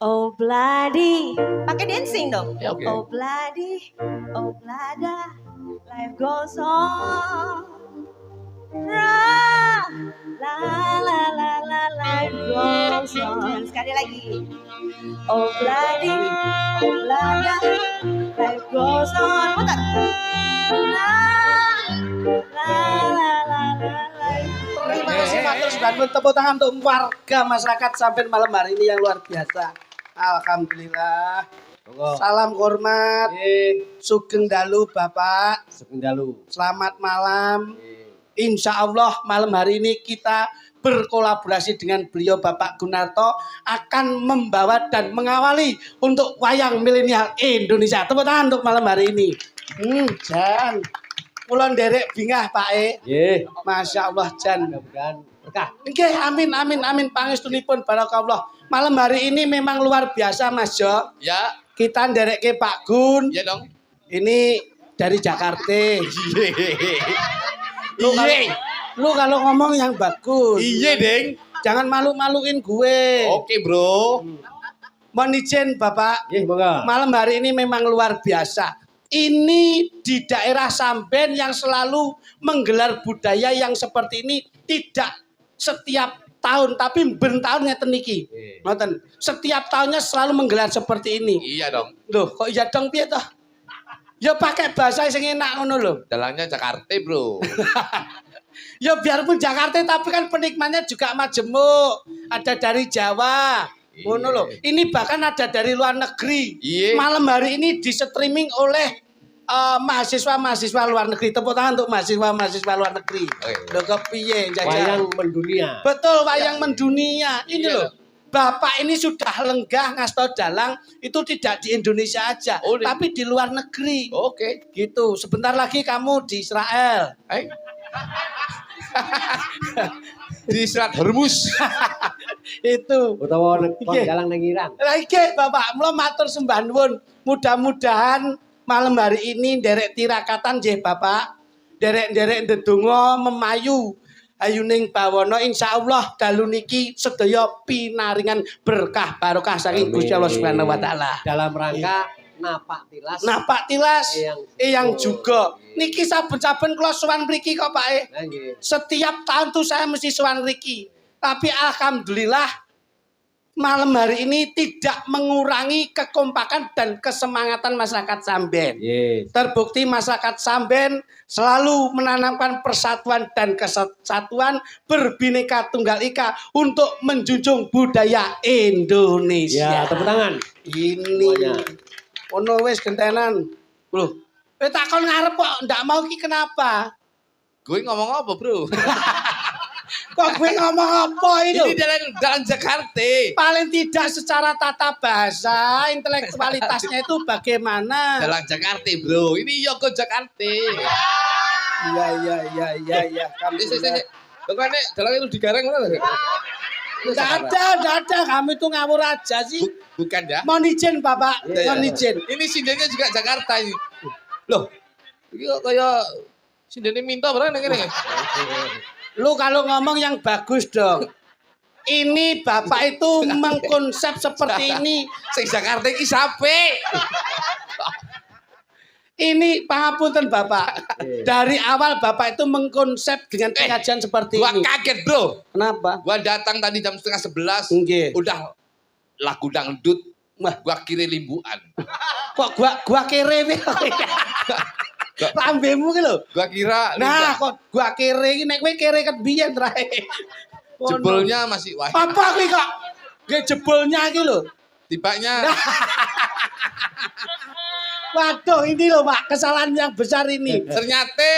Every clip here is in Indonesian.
Oh bloody, pakai dancing dong. Ya, oke. Oh bloody, oh blada, life goes on. La la la la, life goes on. Sekali lagi. Oh bloody, oh blada, life goes on. Putar. La la la la la, life. Terima kasih matur suwun, tepuk tangan untuk warga masyarakat sampai malam hari ini yang luar biasa. Alhamdulillah. Salam hormat. Sugeng dalu Bapak. Sugeng dalu. Selamat malam. Insya Allah malam hari ini kita berkolaborasi dengan beliau Bapak Gunarto akan membawa dan mengawali untuk wayang milenial Indonesia. Tepuk tangan untuk malam hari ini. Jan. Kulon derek bingah Pak E. Nggih. Masya Allah Jan. Mudah-mudahan berkah. Nggih, amin pangestunipun barakallah. Malam hari ini memang luar biasa Mas Jo. Ya. Kita nderekke Pak Gun. Ya dong. Ini dari Jakarta. Lu kalau ngomong yang bagus. Iya, Deng. Jangan malu-maluin gue. Oke, Bro. Mohon izin Bapak. Nggih, monggo. Malam hari ini memang luar biasa. Ini di daerah Samben yang selalu menggelar budaya yang seperti ini tidak setiap tahun tapi ben tahun ngeten niki. Ngoten. Setiap tahunnya selalu menggelar seperti ini. Iya dong. Loh, kok iya dong piye toh? Ya pakai bahasa sing enak ngono lho. Dalangnya Jakarta, Bro. Ya biarpun Jakarta tapi kan penikmatnya juga majemuk. Ada dari Jawa. Ngono lho. Ini bahkan ada dari luar negeri. Iya. Malam hari ini di streaming oleh mahasiswa-mahasiswa luar negeri. Tepuk tangan untuk mahasiswa-mahasiswa luar negeri. Lho kepiye Wayang mendunia. Betul, wayang mendunia. Ini Iya, loh. Bapak ini sudah lenggah ngasto dalang itu tidak di Indonesia aja, Oh, tapi di luar negeri. Oke. Gitu. Sebentar lagi kamu di Israel. Di Selat Hormuz. Itu. Utawa Nggih. dalang nang Iran. Lah iki Bapak, mula matur sembah nuwun. Mudah-mudahan malam hari ini nderek tirakatan nggih Bapak. Nderek-nderek ndedonga memayu ayuning bawana insyaallah dalu niki sedaya pinaringan berkah barokah saking Gusti Allah Subhanahu wa taala. Dalam rangka napak tilas. Napak tilas eyang juga. Niki saben-saben kula sowan mriki kok Pak E. Nggih. Setiap tahun tuh saya mesti sowan mriki. Tapi alhamdulillah malam hari ini tidak mengurangi kekompakan dan kesemangatan masyarakat Samben. Yes. Terbukti masyarakat Samben selalu menanamkan persatuan dan kesatuan berbineka tunggal ika untuk menjunjung budaya Indonesia. Ya, tepuk tangan. Ini ono wis gentenan. Loh, takon ngarep kok ndak mau ki kenapa? Gue ngomong apa, Bro? Kok gue ngomong apa itu? Ini dalam Jakarta. Paling tidak secara tata bahasa, intelektualitasnya itu bagaimana? Dalam Jakarta, Bro. Ini Yoko Jakarta. Iya. Bukannya dalam itu digareng mana? Enggak ada. Kamu itu ngawur aja sih. Bukan ya? Mohon izin, Bapak. Mohon izin. Ini sindennya juga Jakarta ini. Loh, ini kok kayak sindennya minta berapa nih? Lu kalau ngomong yang bagus dong. Ini Bapak itu mengkonsep seperti ini. Sing Jakarta iki sape. Ini pangapunten Bapak. Dari awal Bapak itu mengkonsep dengan pengajian seperti Gua ini. kaget, Bro. Kenapa? Gua datang tadi jam 10:30. Nggih. Udah lagu dangdut. Wah, gua kira limbuan. Kok gua kere wi. Lambemu ki lho. Gua kira Nah, kok gua kere iki nek kowe kere ket biyen trae. jebolnya masih wah. Apa kuwi kok? Nggih jebolnya iki lho. Tibanya Waduh, ini loh Pak, kesalahan yang besar ini. ternyata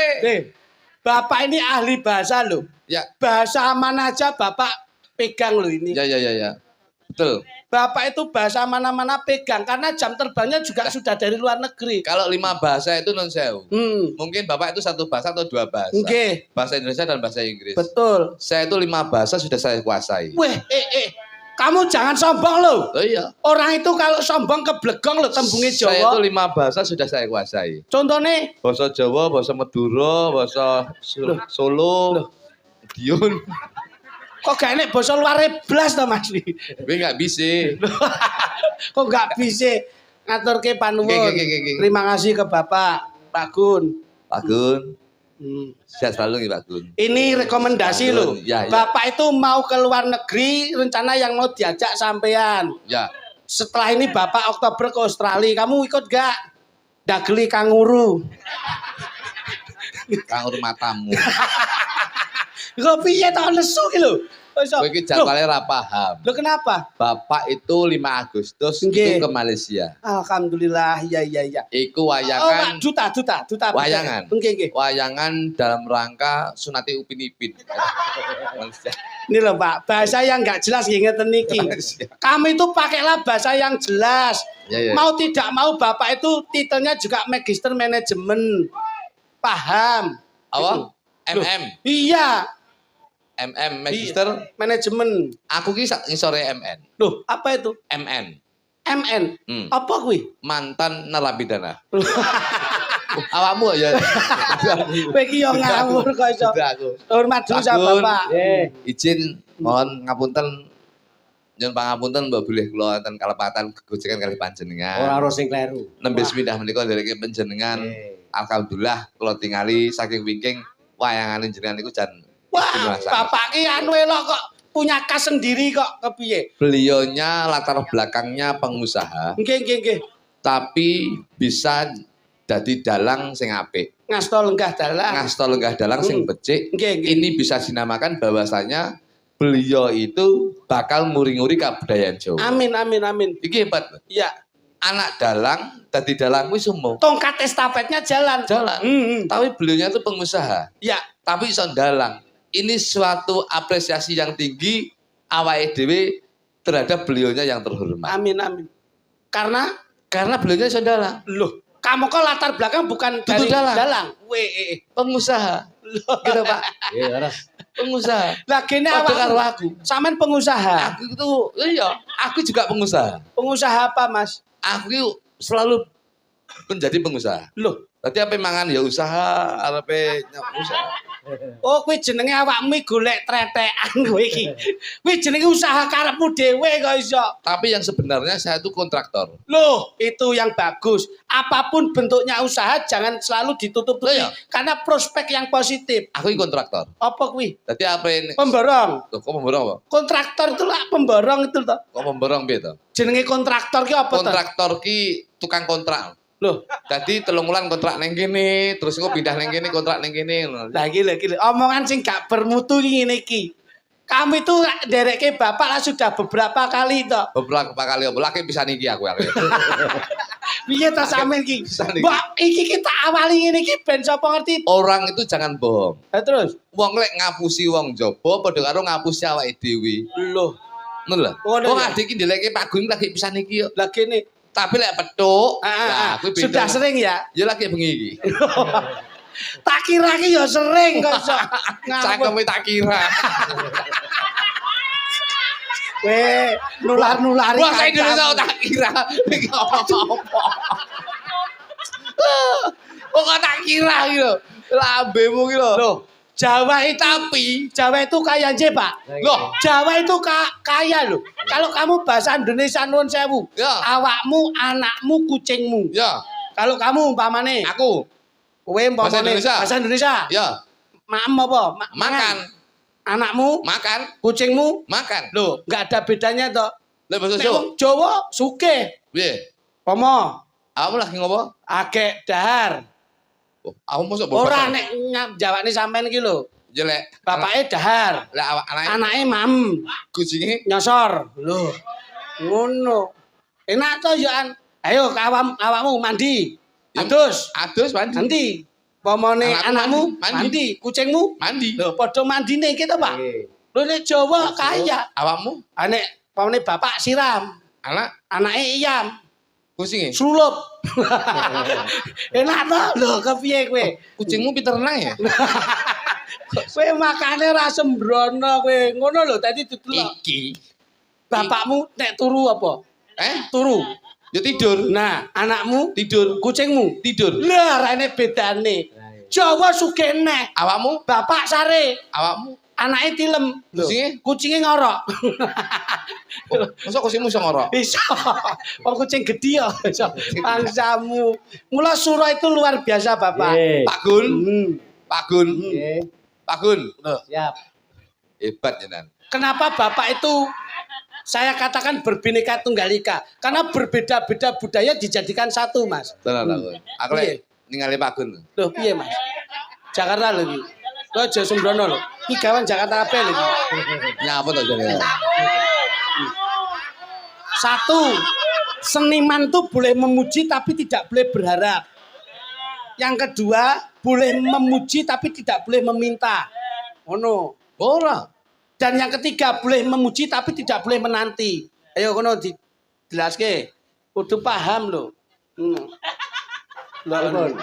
Bapak ini ahli bahasa loh. ya. Bahasa mana aja Bapak pegang loh ini. Ya. Betul. Bapak itu bahasa mana-mana pegang karena jam terbangnya juga sudah dari luar negeri. Kalau 5 bahasa itu non sewu. Hmm. Mungkin Bapak itu 1 bahasa atau 2 bahasa. Nggih. Bahasa Indonesia dan bahasa Inggris. Betul. Saya itu 5 bahasa sudah saya kuasai. Weh, kamu jangan sombong loh. Oh iya. Orang itu kalau sombong keblegong loh tembungnya Jawa. Saya itu 5 bahasa sudah saya kuasai. Contohnya? Bahasa Jawa, bahasa Madura, bahasa Solo, Madiun. Kok gak enek basa luare blas to Mas? Kowe gak bisa. Kok gak bisa ngaturke panuwun. Oke. Terima kasih ke Bapak Pak Gun. Pak Gun. Hmm. Sehat selalu nih Pak Gun. Ini rekomendasi Pak loh. Gun, ya. Bapak itu mau ke luar negeri, rencana yang mau diajak sampean. Ya. Setelah ini Bapak Oktober ke Australia, kamu ikut gak? Dageli kanguru. Kanguru matamu. Kok piye to nesu ki lho. Kowe iki jadwalnya ra paham. Lho kenapa? Bapak itu 5 Agustus Nggih. itu ke Malaysia. Alhamdulillah, iya. Iku Oh, wayangan duta. wayangan. Nggih. Wayangan dalam rangka sunati Upin Ipin. Malaysia. Ini loh Pak, bahasa yang nggak jelas ngeten niki. Kami itu pakailah bahasa yang jelas. Ya. Mau tidak mau Bapak itu titelnya juga Magister Manajemen. Paham? Apa? Loh, iya, MM Magister. manajemen. Aku ki ngisore MN. Loh, apa itu? MN. MN. Hmm. Apa kuwi? Mantan narapidana. Awakmu ya. Kowe iki yo ngawur kok iso. Sudah aku. Hormat dulu sama Pak Gun. Bapak. Izin mohon ngapunten nyuwun pangapunten mbok boleh kula wonten kalepatan gegojekan kalih panjenengan. Ora ora sing kleru. Nembe sepindah menika ndereke panjenengan. Alhamdulillah kula tingali saking wingking wayangane jenengan niku jan Wah, Bapak ki anu elok kok punya kas sendiri kok kepiye? Beliaunya latar belakangnya pengusaha, Nggih. tapi bisa dadi dalang sing apik. Ngasto lenggah dalang. Ngasto lenggah dalang sing becik. Nggih. Ini bisa dinamakan bahwasanya beliau itu bakal nguri-nguri kebudayaan Jawa. Amin. Iki hebat. Iya. Anak dalang dadi dalang kuwi sumo. Tongkat estafetnya jalan. Tapi beliaunya itu pengusaha. Iya. Tapi iso dalang. Ini suatu apresiasi yang tinggi awake dhewe terhadap beliaunya yang terhormat. Amin. Karena beliaunya iso dalang. loh, kamu kok latar belakang bukan Tutu dari dalang. Pengusaha. Gitu Pak. Iya, ora. Pengusaha. Lah kene Padha karo awak. aku. Sampean pengusaha. Aku itu iya, aku juga pengusaha. Pengusaha apa, Mas? Aku itu selalu menjadi pengusaha. Loh, Berarti apa mangan ya usaha, arepe usaha. oh kuwi jenenge awakmu golek tretekan kowe iki. Kuwi jenenge usaha karepmu dhewe kok iso. Tapi yang sebenarnya saya itu kontraktor. Loh, itu yang bagus. Apapun bentuknya usaha jangan selalu ditutup-tutupi Iya. karena prospek yang positif. Aku ini kontraktor. Apa kuwi? Berarti apa ini? Pemborong. Loh, kok pemborong apa? Kontraktor itu lah pemborong itu toh. Kok pemborong piye to? Jenenge kontraktor ki apa toh? Kontraktor ki tukang kontrak. Loh, Jadi 3 wulan kontrak neng kene, terus engko pindah neng kene kontrak neng kene. lagi omongan sing gak bermutu ki ngene iki. Kami itu nderekke bapak lah sudah beberapa kali toh. Beberapa kali apa lagi bisa niki aku. Piye ta sampean ki? Bisa niki. Mbak, iki kita awali ngene iki ben sapa ngerti. Orang itu jangan bohong. Lah terus, Wong lek ngapusi wong jaba padha karo ngapusi awake dhewe. loh, Ngono lho. Ngono Wong ya? adik iki ndeleke Pak Gun lagi bisa niki yo. lah kene. Tapi lek petuk, nah kuwi beda. sudah sering ya. Ya lagi bengi iki. Tak kira ki ya sering kok iso. Cangkeme tak kira. Weh, nular-nulari. Wah, saya Indonesia tak kira. Iki apa-apa. Kok tak kira gitu. Lambemu gitu. Loh, Jawa itu kaya nje, Pak. Loh, Jawa itu kaya loh. Kalau kamu bahasa Indonesia nuwun sewu. Ya. Awakmu, anakmu, kucingmu. ya, Kalau kamu umpamane, aku. kowe Bahasa umpamane Indonesia. bahasa Indonesia. Ya, Maem apa? makan. Anakmu, Makan, kucingmu. makan. Loh, enggak ada bedanya toh. Lah bahasa Nek Jawa. wong Jawa sugih. Piye? Pomo, Kamu lagi ngopo? agek dahar. Oh, aku mosok Ora nek jawane sampean iki lho. jelek. Bapake dahar, Lah anake anake mam, kucinge nyosor. Loh. Ngono. Enak to yo an. Ayo awakmu mandi. Ya, Adus. adus mandi. Nanti pomone Anakmu anakmu mandi. mandi, kucingmu. Mandi. Lho padha mandine iki to, Pak. Lho nek Jawa kaya. Awakmu Nek pomone bapak siram, anak anake iyam, kucinge. sulup. Enak to? Lho kepiye kowe? Kucingmu pinter nang ya? Kowe makane ra sembrono kowe. Ngono lho tadi didelok. Iki. Bapakmu nek turu apa? Turu. Ya tidur. Nah, anakmu, Tidur. kucingmu. Tidur. Lah rene bedane. Jawa sugih neh. Awakmu? Bapak sare, Awakmu? Anake tilem. Kucinge? Kucinge ngorok. Masa kucingmu iso ngorok? Bisa. Wong kucing gedhi ya iso. Bangsamu. Mula suro itu luar biasa, Bapak. Nggih. Pak Gun. Pak Gun. Nggih. Pak Gun. Siap. Hebat jenengan. Kenapa Bapak itu saya katakan berbineka tunggal ika? Karena berbeda-beda budaya dijadikan satu, Mas. Tenan aku. Aku lek ningali Pak Gun. Loh, piye, Mas? Jakarta lho iki. Kok aja sembrono lho. Iki gawan Jakarta kabeh lho iki. Nyapa to jenengan? Satu, seniman tuh boleh memuji tapi tidak boleh berharap. Yang kedua, boleh memuji tapi tidak boleh meminta. Ngono. Ora. Dan yang ketiga, boleh memuji tapi tidak boleh menanti. Ayo kono dijelaske. Kudu paham lho. Pripun?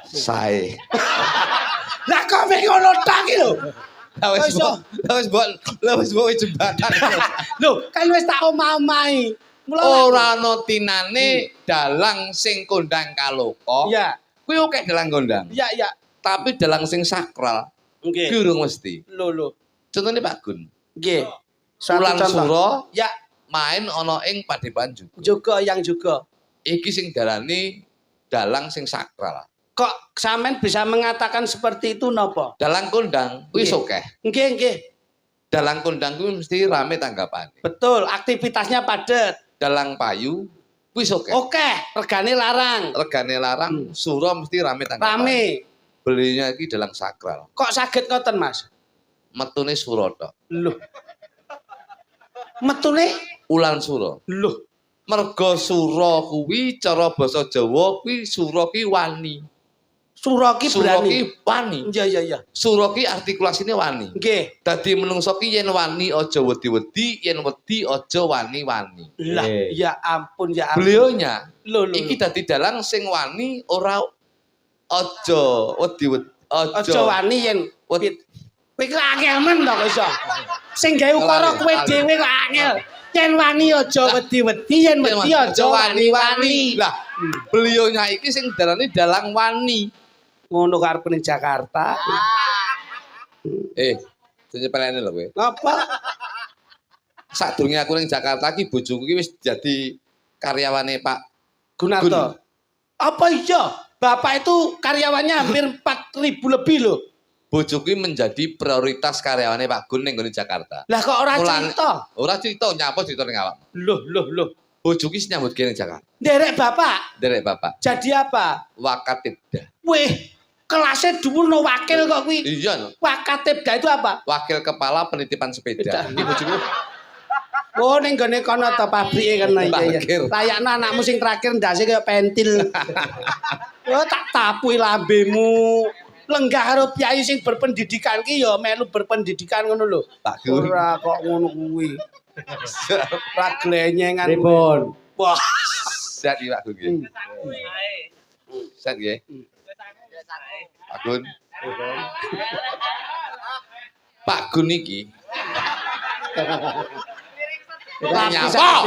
Sae. Lah kok mek ngono tak iki lho. Lah wis mbok jembatan. Lho, kan wis tak omah-omahi. Mula Ora ana tinane dalang sing kondang kaloka. Iya. Kuwi oke dalang kondang. Iya, iya. Tapi dalang sing sakral Nggih. kuwi urung mesti. Lho. Contohnya Pak Gun. Nggih. Suatu Ulang contoh. suro Ya, main ana ing Padepokan juga. juga yang juga. Iki sing darani dalang sing sakral. Kok sampean bisa mengatakan seperti itu napa? Dalang kondang kuwi Nggih. akeh. Nggih. Dalang kondang kuwi mesti rame tanggapane. Betul, aktivitasnya padat. Dalang payu kuwi akeh. Oke, regane larang. Regane larang, suro mesti rame tanggapane. Rame. Belinya iki dalang sakral. Kok saged ngoten, Mas? Metune suro tok. Loh. Metune? Ulan suro. Loh. Merga suro kuwi cara basa Jawa kuwi suro ki wani. Suro ki Suro berani. ki wani. Iya. Suro ki artikulasine wani. Nggih. Dadi menungso ki yen wani aja wedi-wedi, yen wedi aja wani-wani. Lah, Nggih. ya ampun, ya ampun. Beliaunya Loh. iki dadi dalang sing wani ora aja wedi-wedi. Aja wani yen Wedi. kowe ki angel men to kok iso. Sing gawe ukara kowe dhewe kok angel. Yen wani aja wedi-wedi, yen wedi aja wani-wani. Lah, beliaunya iki sing darani dalang wani. Ngono karep ning Jakarta. Nyepelene lho kowe. Ngapa? Sadurunge aku ning Jakarta ki bojoku ki wis dadi karyawane Pak Gunarto. Gun. Apa iya? Bapak itu karyawannya hampir 4.000 lebih loh. Bojoku ki menjadi prioritas karyawane Pak Gun ning nggone Jakarta. Lah kok ora Mulan- cerita? Ora cerita nyapa cerita ning awak. Loh. Bojoku ki nyambut gawe ning Jakarta. Derek Bapak. Derek Bapak, Jadi apa? Wakatibda. Weh, kelasnya dulu no wakil kok kuwi. Iya, no. Wakatibda itu apa? Wakil Kepala Penitipan Sepeda. Iki bojoku Oh, ning gone kono to pabrike kan iya. Parkir. Layakno anakmu sing terakhir ndase kaya pentil. Oh, tak tapui lambemu. Lenggah karo piyai sing berpendidikan ki ya melu berpendidikan ngono lho. Pak Gun. Ora kok ngono kuwi. Ra glenyengan. Pripun? Wah, Set iki Pak Gun nggih. Set nggih. Pak Gun. Pak Gun iki nyapa?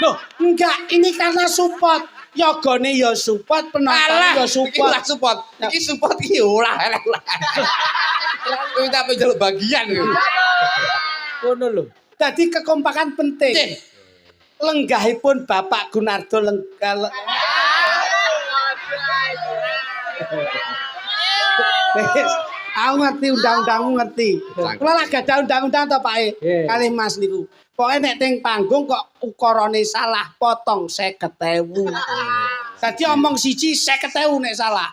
Loh, enggak, ini karena support. Yogane ya support, penonton ya Iki support. ora support. Iki support iki ora elek. Kowe tak penjaluk bagian iki. Ngono lho. Dadi kekompakan penting. Lenggahipun Bapak Gunarto lenggah. Aku ngerti undang-undangmu ngerti. Kula lagi ada undang-undang to Pak E. Nggih. Kalih Mas niku. Pokoke nek teng panggung kok ukarane salah potong 50.000. Dadi omong siji 50.000 nek salah.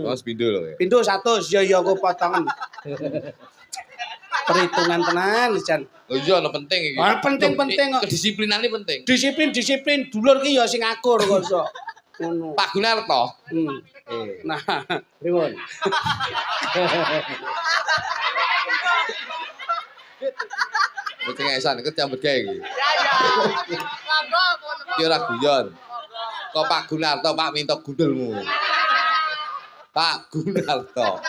Mas pindho lho. Pindho 100 ya aku potongan. Perhitungan tenan Jan. Oh iya, ono penting iki. Ah, penting-penting kok. Kedisiplinane penting. Disiplin dulur ki ya sing akur kok iso. Ngono. Pak Gunarto. Nah, Pripun? Mesti ngesan iku nyambut gawe iki. Ki ora guyon. Kok Pak Gunarto, Pak minta gundulmu. Pak Gunarto.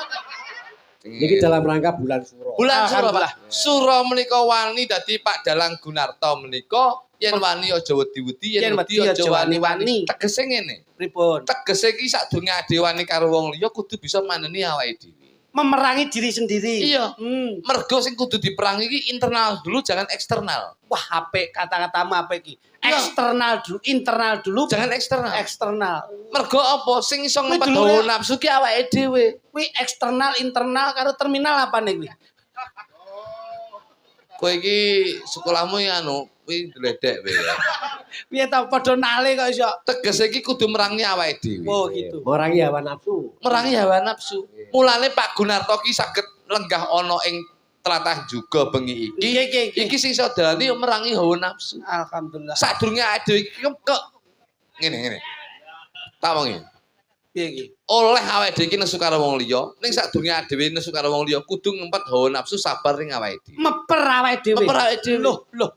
Niki dalam rangka bulan suro. Bulan Suro, Alhamdulillah. Pak. Suro menika wani dadi Pak Dalang Gunarto menika yen wani aja wedi-wedi, yen wedi aja wani-wani. Tegese ngene. pripun? Tegese iki sadurunge ade wani karo wong liya kudu bisa maneni awake dhewe. memerangi diri sendiri. Iya. Mergo sing kudu diperangi iki internal dulu, jangan eksternal. Wah, apik kata-katamu apik iki. Iya. Eksternal dulu, internal dulu, Jangan eksternal. eksternal. Mergo apa sing iso Kuwi ngempet dulu hawa ya. nafsu ki awake dhewe. Kuwi eksternal, internal karo terminal apa nih kuwi? Kowe iki sekolahmu ya kuwi dledek kowe ya. Piye ta padha nale kok iso. Tegese iki kudu merangi awake dhewe. Oh gitu. Merangi hawa nafsu. Merangi hawa nafsu. Mulane Pak Gunarto ki saged lenggah ana ing tlatah juga bengi iki. Iki sing iso dalani merangi hawa nafsu. Alhamdulillah. Sadurunge awake dhewe iki kok ngene. Tak wongi. Piye iki? Oleh awake dhewe iki nesu karo wong liya, ning sadurunge awake dhewe nesu karo wong liya kudu ngempet hawa nafsu sabar ning awake dhewe. Meper awake dhewe. Meper awake dhewe. Loh.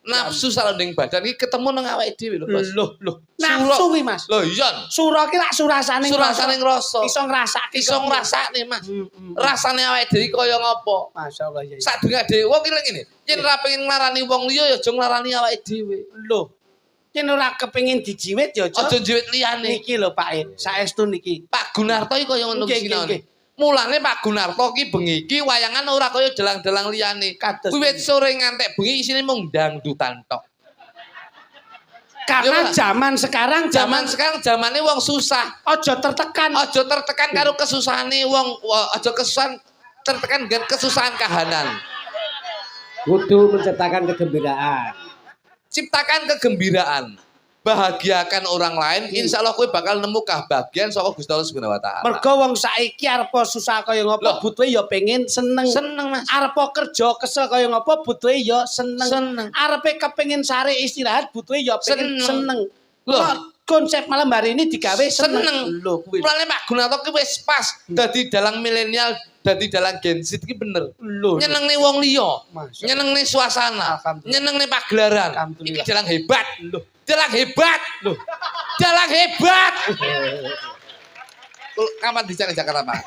Nafsu saranding badan iki ketemu nang awake dhewe lho, Bos. Loh. Nafsu kuwi, Mas. Lho iya. Sura ki lak surasane Surasane ngrasa. iso ngrasake. Iso ngrasakne, Mas. Rasane awake dhewe kaya ngapa? Masyaallah ya. Sadurunge dhewe wong iki ngene. Yen ora pengen nglarani wong liya ya aja nglarani awake dhewe. Loh. Yen ora kepengin dijiwit ya aja. Aja jiwit liyane. Niki lho Pak E, saestu niki. Pak Gunarto iki kaya ngono Nggih, sinone. nggih. Mulane Pak Gunarto ki bengi iki wayangan ora kaya dalang-dalang liyane. Kados Wiwit sore ngantek bengi isine mung dangdutan tok. Karena Ya, Pak. zaman sekarang Zaman sekarang zamane wong susah. ojo tertekan. Aja tertekan karo kesusahane wong, aja kesusahan tertekan dengan kesusahan kahanan. Kudu menciptakan kegembiraan. Ciptakan kegembiraan. Bahagiakan orang lain, insya Allah kowe bakal nemu kebahagiaan saka Gusti Allah Subhanahu wa taala. Mergo wong saiki arep susah kaya ngopo Loh. butuhe ya pengen seneng. Seneng, Mas. Arep kerja kesel kaya ngopo butuhe ya seneng. Seneng. Arepe kepengin sare istirahat butuhe ya pengen Seneng. seneng. Loh. Kok konsep malam hari ini digawe seneng. Seneng. Lho kuwi. Mulane Pak Gunarto ki wis pas dadi dalang milenial, dadi dalang Gen Z ki bener. Lho. Nyenengne wong liya, Masya. nyenengne suasana, Alhamdulillah. nyenengne pagelaran. Alhamdulillah. Iki dalang hebat. Loh. Dalang hebat. Loh. Dalang hebat. Kapan dicari Jakarta, Pak?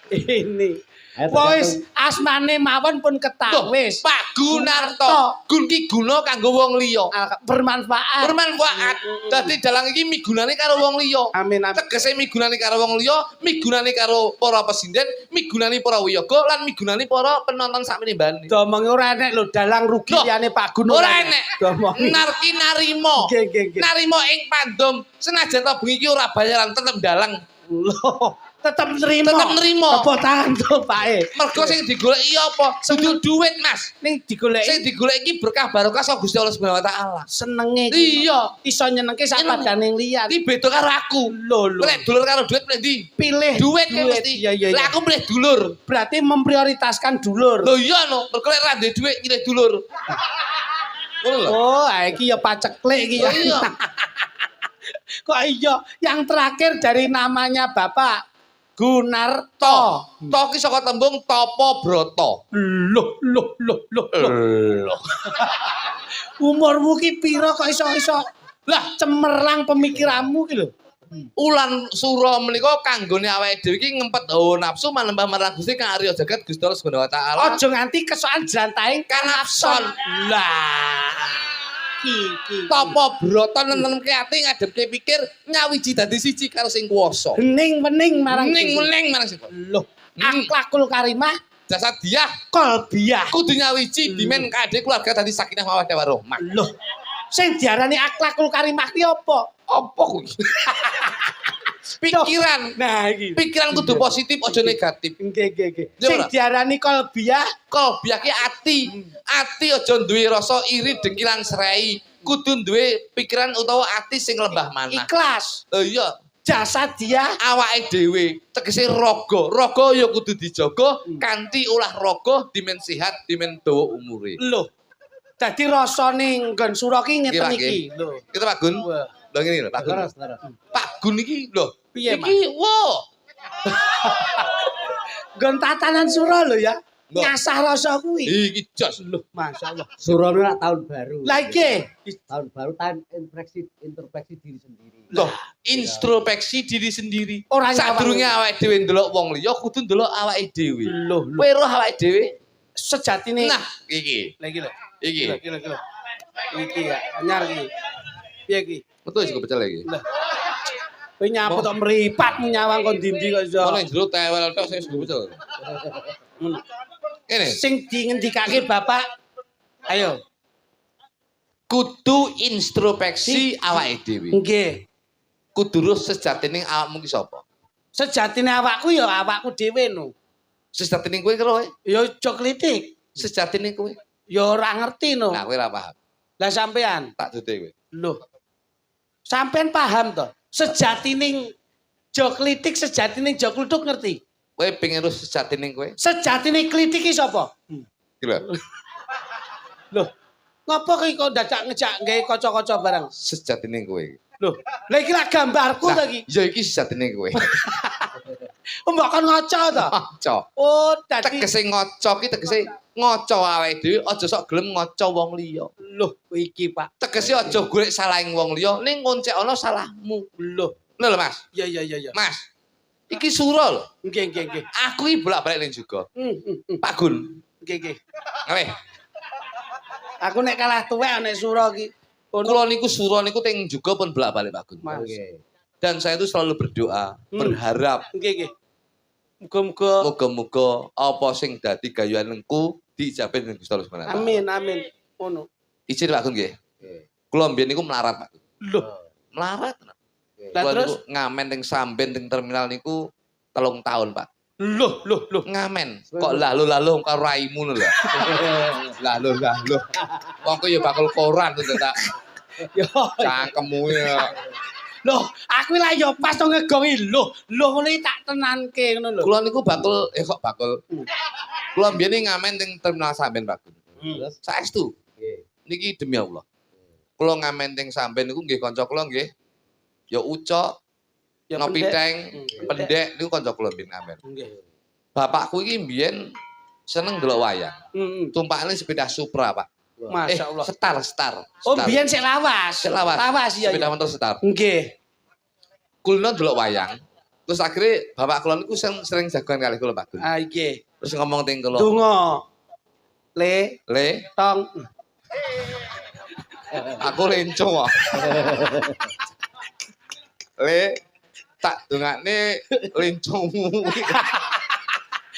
Ini. Ayo, Wis asmane mawon pun Loh, ketawis. Pak Gunarto. Gun ki guna kanggo wong liya. Bermanfaat. Bermanfaat. Dadi dalang iki migunane karo wong liya. Amin amin. Tegese migunani karo wong liya, migunani karo para pesinden, migunani para wiyaga lan migunani para penonton sakmenembane. Domongi ora enek lho dalang rugi Loh, liyane Pak Gunung. Ora enek. Domongi. Narki narimo. Nggih. Narimo ing pandom. Senajan to bengi iki ora bayaran tetep dalang. Loh, tetep nerima. Tetep nerima. Tepuk tangan tuh Pak E. Mergo sing digoleki apa? Dudu duit, Mas. Ning digoleki Sing digoleki iki berkah barokah saka Gusti Allah Subhanahu wa taala. senenge iki. Iya. Iso nyenengke sak Nyeneng. padane liyan. Iki beda karo aku. Lho. Nek dulur karo duit mlendi? Pilih Duit kan mesti. Iya. Lah aku milih dulur. Berarti memprioritaskan dulur. Lho iya no, mergo lek ra duwe duit milih dulur. Ngono lho. Oh, iki ya paceklik iki ya. Oh, iya. Kok iya? Yang terakhir dari namanya Bapak Gunarto. To ki saka tembung tapa brata. Loh. Umurmu ki piro kok iso-iso Lah, cemerlang pemikiranmu ki lho. ulan sura menika kanggone awake dhewe iki ngempet hawa nafsu manembah marang Gusti Kang Arya Jagat Gusti Allah Subhanahu wa taala. Aja nganti kesokan jlantaing Kanapson. Lah. Ki. Tapa brata nentemke ati ngadepke pikir nyawiji dadi siji karo sing kuwasa. Hening-wening marang Ning Gusti. meneng marang sing kuwasa. Loh, akhlakul karimah Jasa dia kolbiah. kudu nyawiji dimen kadhe keluarga dadi sakinah mawaddah warahmah. Loh, sing diarani akhlakul karimah ki apa? Apa kuwi? Pikiran. Nah, iki. Pikiran kudu positif aja negatif. Nggih. Ya, Sing ora? diarani kolbiah Kolbiah ki ati. Ati aja duwe rasa iri dengki lan serai. Kudu duwe pikiran utawa ati sing lembah manah. ikhlas. Lho iya, Jasa dia awake dhewe tegese raga. Raga ya kudu dijaga kanthi ulah raga dimen sehat, dimen dawa umure. lho. Dadi rasane nggon sura ki ngeten Kira, iki. Lho. Kita Pak Gun. Wah. Lho ngene lho, Pak Gun. Terus. Pak Gun iki lho. Piye, Mas? Iki wo. Nggon tatanan sura lho ya. Loh. Nyasah rasa kuwi. Iki jos. Lho, masyaallah. Surono nak tahun baru. Lah iki Tahun baru tahun introspeksi diri sendiri. Loh, introspeksi diri sendiri. Ora Sadurunge nyawang. awake dhewe ndelok wong liya kudu ndelok awake dhewe. Lho. Kowe roh awake dhewe? Sejatine Nah, iki. lagi lho. Iki. Kira. Iki ya, anyar iki. Piye iki? Metu sing pecel iki. Lah. Kowe nyapu tok mripat nyawang kon dindi kok iso. Ono jero tewel tok sing betul. Ini Sing dingendikake Bapak. Ayo. kudu introspeksi awake dhewe. Nggih. Kudu ro sejatine awakmu ki sapa? Sejatine awakku ya awakku dhewe no. Sejatine kowe karo Ya aja klitik. sejatine kowe. Ya ora ngerti no. Nah, kowe ora paham. Lah sampean. Tak dute kowe. Loh. Sampean paham to? Sejatining jo klitik sejatining jo kluthuk ngerti? Kowe pengen ro sejatine kowe? Sejatine klitik ki sapa? Iki lho. Loh. Ngopo ki kok dadak ngejak gawe kaca-kaca barang? Sejatine kowe. Loh, lha iki lak gambarku ta iki. Ya iki sejatine kowe. Mbok kon ngaca ta? Ngaca. Oh, dadi Tegese ngaca ki tegese ngaca awake dhewe aja sok gelem ngaca wong liya. loh iki Pak. Tegese aja golek salahing wong liya ning ngoncekno salahmu. Loh. Lho Mas. Ya. Mas. Iki sura lho. Nggih. Aku iki bolak-balik ning juga. Pak Gun. Nggih. Nggih. Aku nek kalah tuwek nek sura ki. Kula niku sura niku teng juga pun bolak-balik Pak Gun. Mas. Dan saya itu selalu berdoa, berharap Nggih. Muga-muga moga-moga apa sing dadi gayuanku diijabah dening Gusti Allah Subhanahu wa taala. amin. Ngono. Izin Pak Gun nggih. Kula mbiyen niku melarat Pak Gun. Loh, Melarat. lah Kula terus niku ngamen teng Samben teng terminal niku 3 tahun, Pak. loh. Ngamen. Kok lalu karo raimu lho. Lalu. Wong ku ya bakul koran to tak. Yo. Cangkemmu ya. Loh, aku lah yo pas to ngegongi. Loh ngono iki tak tenanke ngono lho. Kula niku bakul kok bakul. Kula mbiyen ngamen teng terminal Samben, Pak Gun. Saestu. Niki demi Allah. Kula ngamen teng Samben niku nggih kanca kula nggih. Ya Ucok, Ya Ngopi pendek. Teng, Pendek niku kanca kula mbiyen ngamen. Nggih. Bapakku iki mbiyen seneng ndelok wayang. Heeh. Tumpakane sepeda Supra, Pak. Masya Allah. Star. Oh, biyen sik lawas. Sik lawas. Lawas iya. Sepeda motor Star. Nggih. Kulino ndelok wayang. Terus akhirnya bapak kula niku sering jagoan kali kula Pak Gun. Ah nggih. Terus ngomong teng kula. Donga. Le tong. Aku lenco kok. Tak dongakne lencomu.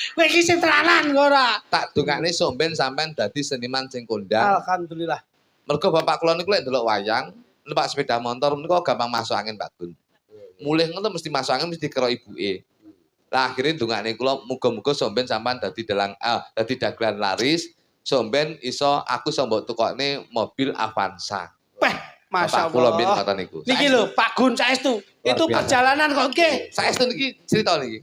Kowe iki sing tenanan ora? Tak dongakne somben sampean dadi seniman sing kondang. Alhamdulillah. Mergo bapak kula niku lek ndelok wayang, numpak sepeda motor niku gampang masuk angin Pak Gun. Mulih ngono mesti masuk angin mesti karo ibuke. Lah akhirnya dongakne kula muga-muga somben sampean dadi dagelan laris, somben iso aku iso mbok tukokne mobil Avanza. Peh, Masya Bapak kula mbiyen Allah. kata niku. Niki lho, Pak Gun saestu. Itu biasa. perjalanan kok nggih. Saestu niki cerita niki.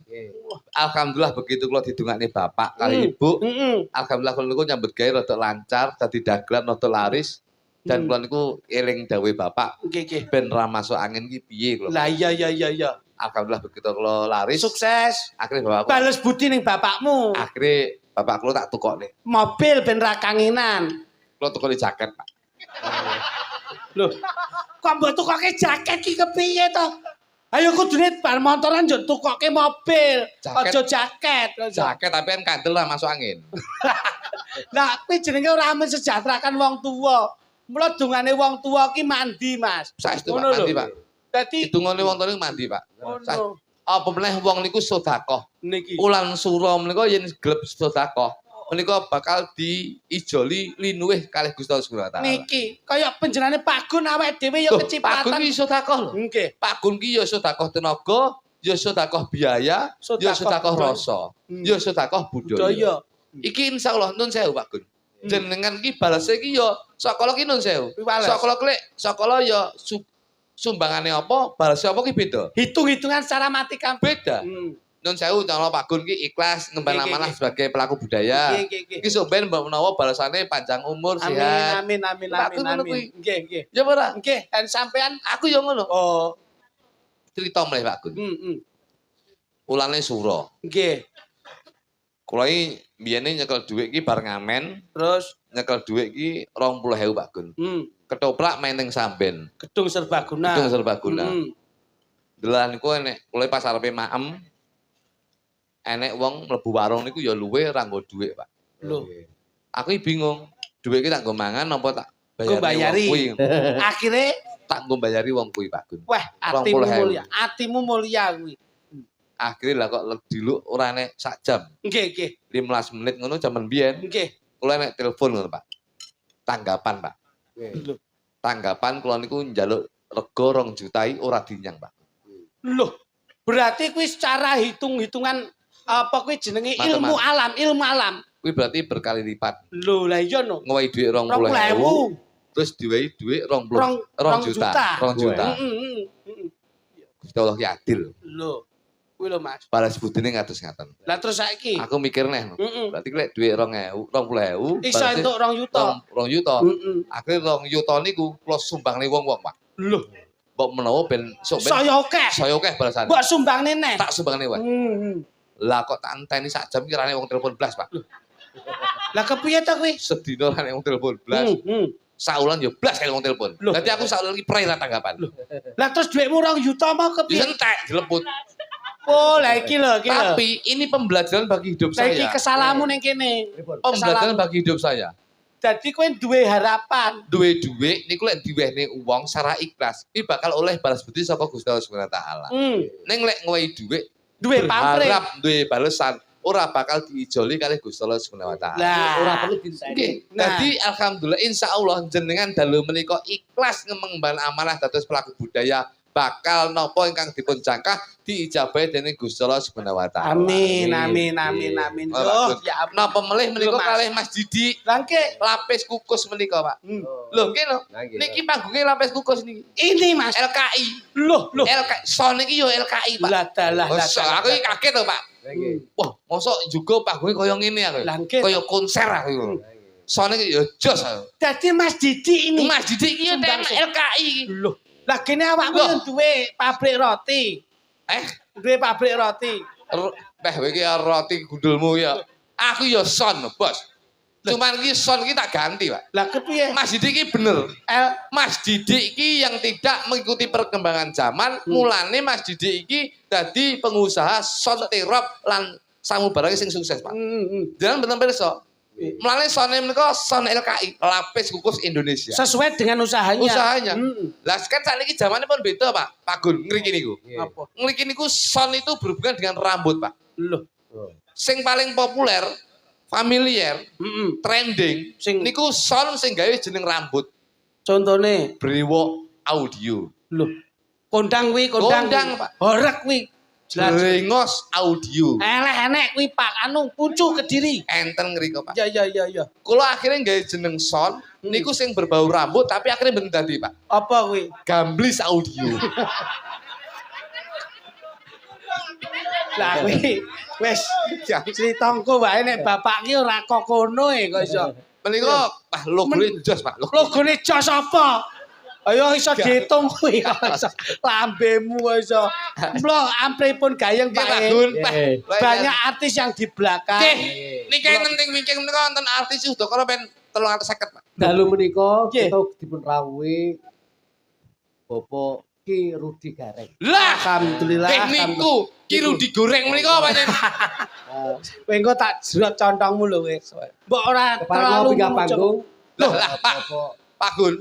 Alhamdulillah begitu kula didongakne bapak kali ibu. Heeh. Alhamdulillah kula niku nyambut gawe rada lancar, dadi dagelan rada laris. Dan kula niku eling dawuhe bapak, Nggih. ben ra masuk angin ki piye kula. Lah iya. Alhamdulillah begitu kula laris. Sukses. Akhirnya bapak Bales budi ning bapakmu. akhirnya bapak kula tak tukokne. Mobil ben ra kangenan. Kula tukokne jaket, Pak. Loh. Kok mbok tukoke jaket ki kepiye to? Ayo kudune bar montoran yo tukoke mobil, Jaket. aja jaket. Jaket tapi kan kandel lah masuk angin. Lah kuwi jenenge ora mensejahterakan wong tuwa. Mula dongane wong tuwa ki mandi, Mas. Saestu Pak, Ngono lho. mandi, Pak. Dadi Hitungane wong tuwa niku mandi, Pak. ngono Apa meneh wong niku sedekah. niki. Ulan sura menika yen gelem sedekah, menika bakal diijoli linuwih kalih Gusti Allah Subhanahu wa taala. Niki kaya panjenengane Pak Gun awake dhewe ya Loh, Pak Gun kecipatan. ki sedekah lho. Nggih. Pak Gun ki ya sedekah tenaga, ya sedekah biaya, ya Sedekah sedekah budaya. rasa, ya sedekah budaya. Budaya. Iki insyaallah nun sewu Pak Gun. Jenengan ki balese ki ya sakala ki nun sewu. Piwales. Sakala ya sumbangane apa, balese apa ki beda. Hitung-hitungan secara matematika. Beda. Hmm. Nun sewu calon Pak Gun ki ikhlas ngembang Nggih, amanah nggih. sebagai pelaku budaya. Nggih. Iki sampeyan mbok menawa balasane panjang umur sehat. Amin. Pak Gun ngono kuwi. Nggih. Ya ora? Nggih, dan sampean Aku ya ngono. oh, Cerita meneh Pak Gun. Ulane sura. nggih. Kula iki biyene nyekel dhuwit iki bar ngamen, Terus nyekel dhuwit iki 20.000 Pak Gun. Ketoprak main ning Samben. gedung serbaguna. Gedung serbaguna. Hmm. Delan niku enek kula pas arepe maem. Enek wong mlebu warung niku ya luwe ra nggo dhuwit, Pak. Loh, Aku iki bingung. Dhuwit iki tak nggo mangan apa tak Nggo bayari. wong kuwi? akhirnya tak nggo bayari wong kuwi Pak Gun. Wah, atimu mulia. Atimu mulia kuwi. Akhirnya lah kok diluk ora nek sak jam. Nggih, nggih. 15 menit ngono jaman biyen. Nggih. Kula nek telepon ngono Pak. Tanggapan Pak. Oke. Tanggapan kula niku njaluk rega 2 jutai ora dinyang Pak. Loh, berarti kuwi secara hitung-hitungan apa kuwi jenenge ilmu alam, ilmu alam. Kuwi berarti berkali lipat. Lho, lah iya no. Ngowahi dhuwit 20.000. Terus diwehi dhuwit 2 juta. 2 juta. Gusti Allah ki adil. Lho, kuwi lho Mas. Balas budine ngatus ngaten. Lah terus saiki Aku mikir neh. Berarti lek dhuwit 20.000 iso entuk 2 juta. 2 juta. Akhirnya 2 juta niku kula sumbangne wong-wong, Pak. Lho, Mbok menawa ben sok ben saya akeh. saya akeh balasane. Mbok sumbangne neh. Tak sumbangne wae. Lah kok tak enteni sak jam ki rane wong telepon blas, Pak. Lah kepiye to kuwi? Sedina rane wong telepon blas. Saulan ya blas kali wong telepon. Dadi aku saulan iki prei ra tanggapan. Lah terus dhuwitmu 2 juta mau kepiye? Disentek, dileput. Oh, lah iki lho, iki lho. Tapi ini pembelajaran bagi hidup Lah iki saya. kesalahanmu ning kene. Pembelajaran bagi hidup saya. Jadi kowe duwe harapan. Duwe dhuwit niku lek diwehne wong secara ikhlas, iki bakal oleh balas budi saka Gusti Allah Subhanahu wa taala. Ning lek ngowahi dhuwit Duwe pamrih. harap duwe balesan ora bakal diijoli kali Gusti Allah Subhanahu wa taala. Lah, Ora perlu disayani. Nggih. Dadi alhamdulillah insyaallah jenengan dalu menika ikhlas ngemban amanah dados pelaku budaya bakal napa ingkang dipun jangkah diijabahi dening Gusti Allah Subhanahu wa taala. amin, amin, amin, amin. Loh, ya ampun. Napa melih menika Mas. kalih Mas Didi Langke. lapis kukus menika, Pak. Lho, nggih lho. Niki panggunge lapis kukus niki. Ini Mas. LKI. Loh, loh. LKI. Son iki yo LKI, Pak. Lah dalah, lah. Masa aku iki kaget lho, Pak. Wah, mosok juga panggunge kaya ngene aku. Langke. Kaya konser aku. Son iki yo jos aku. Jadi Mas Didi ini. Mas Didi iki yo Sumbang sih. LKI iki. Loh, lah kene awakmu Loh. yo duwe pabrik roti. Duwe pabrik roti. Kowe iki roti gundulmu ya. Aku yo son, Bos. Cuman iki son iki tak ganti, Pak. Lah kepiye? Mas Didi iki bener. Mas Didi iki yang tidak mengikuti perkembangan zaman, mulane Mas Didi iki dadi pengusaha son tirop lan samubarang sing sukses, Pak. Jangan bener pirsa. Mulane sone menika son LKI, lapis kukus Indonesia. Sesuai dengan usahanya. Usahanya. Lah kan saiki zamane pun beda, Pak. Pak Gun, ngriki niku. Apa? Ngriki niku son itu berhubungan dengan rambut, Pak. Loh. Sing paling populer, familiar, trending, Sing- niku son sing gawe jeneng rambut. Contone, Brewok Audio. loh. Kondang kuwi, kondang. Kondang, kuwi. Pak. Horek kuwi. Jelas. Brengos Audio. Elek-enek kuwi Pak anu Pucu Kediri. Enten ngriko, Pak. Ya, ya, ya, ya. Kula akhirnya gawe jeneng son, niku sing berbau rambut tapi akhirnya ben dadi, Pak. Apa kuwi? Gamblis Audio. Lah kuwi wis critangku wae nek bapak ki ora kok kono kok iso. Menika logone jos, Pak. Logone jos apa? Ayo iso diitung kuwi kok iso. Lambemu kok iso. Mlo ampripun gayeng Pak Pak. Gun, Banyak artis yang di belakang. Nggih, niki penting wingking menika wonten artis udakara ben 350, Pak. Dalu menika Nggih. kita dipun rawuhi Bapak Ki Rudi Gareng. Lah, Alhamdulillah. niku kiru digoreng menika pancen. Kowe engko tak jerot contongmu lho wis. Mbok ora Kepala terlalu pinggah mengucap- panggung. Lah, Pak. Bapak Pak Gun,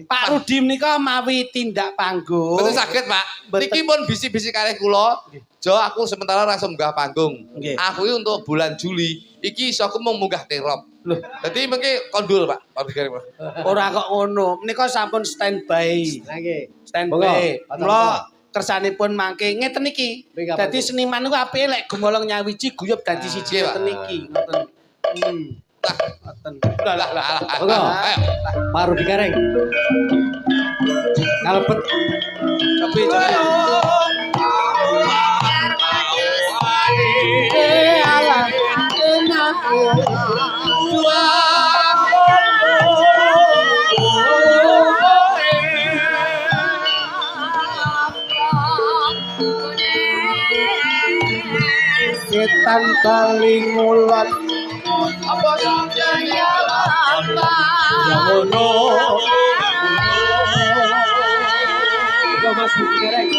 Pak Rudi menika mawi tindak panggung. betul sakit, Pak. Betul. Niki pun bisi-bisi kalih kula. Jo aku sementara langsung munggah panggung. Nggih. Aku iki untuk bulan Juli iki iso aku mau munggah terop. Loh. Dadi mengki kondul, Pak. Pak Gari, Pak. Ora kok ngono. Menika sampun standby. Nggih. Standby. Monggo, Mula kersanipun mangke ngeten iki. Mriki apa Dadi itu? seniman niku apike lek gumolong nyawiji guyub dadi siji Nggih, Pak. ngeten iki. Ngoten. Ngoten. Lah lah lah. Monggo. Ayo. Pak Rudi Gareng. Kalebet Cobi cobi. Setan kali ngulat apa jaya ngono. Monggo Mas Rudi Gareng.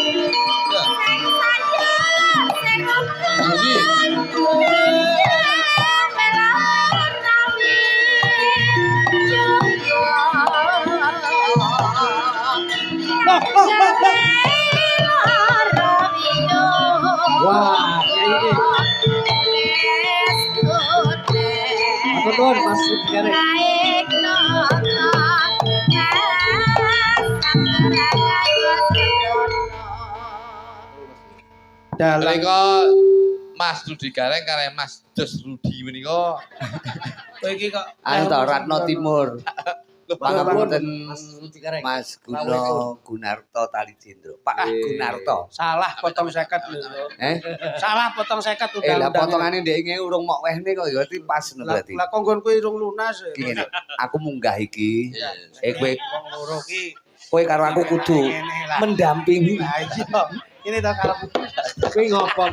monggo Mas Rudi Gareng. Naik nonton Dalang Menika Mas Rudi Gareng kare Mas Jos Rudi menika. kowe iki kok Anu ta Ratno Timur. Pangapunten Mas Rudi Gareng. Mas Gunarto Talijendro. Pak Gunarto. salah potong 50 lho. Salah potong 50 Lah undang-undang. potongane ndek nge urung mok wehne kok ya berarti pas ngono berarti. Lah konggon kuwi irung lunas. Iki ngene. Aku munggah iki. Kowe Wong loro ki kowe karo aku kudu ngene lah. mendampingi. Lah iya. Ini tak karep Kuwi ngopo?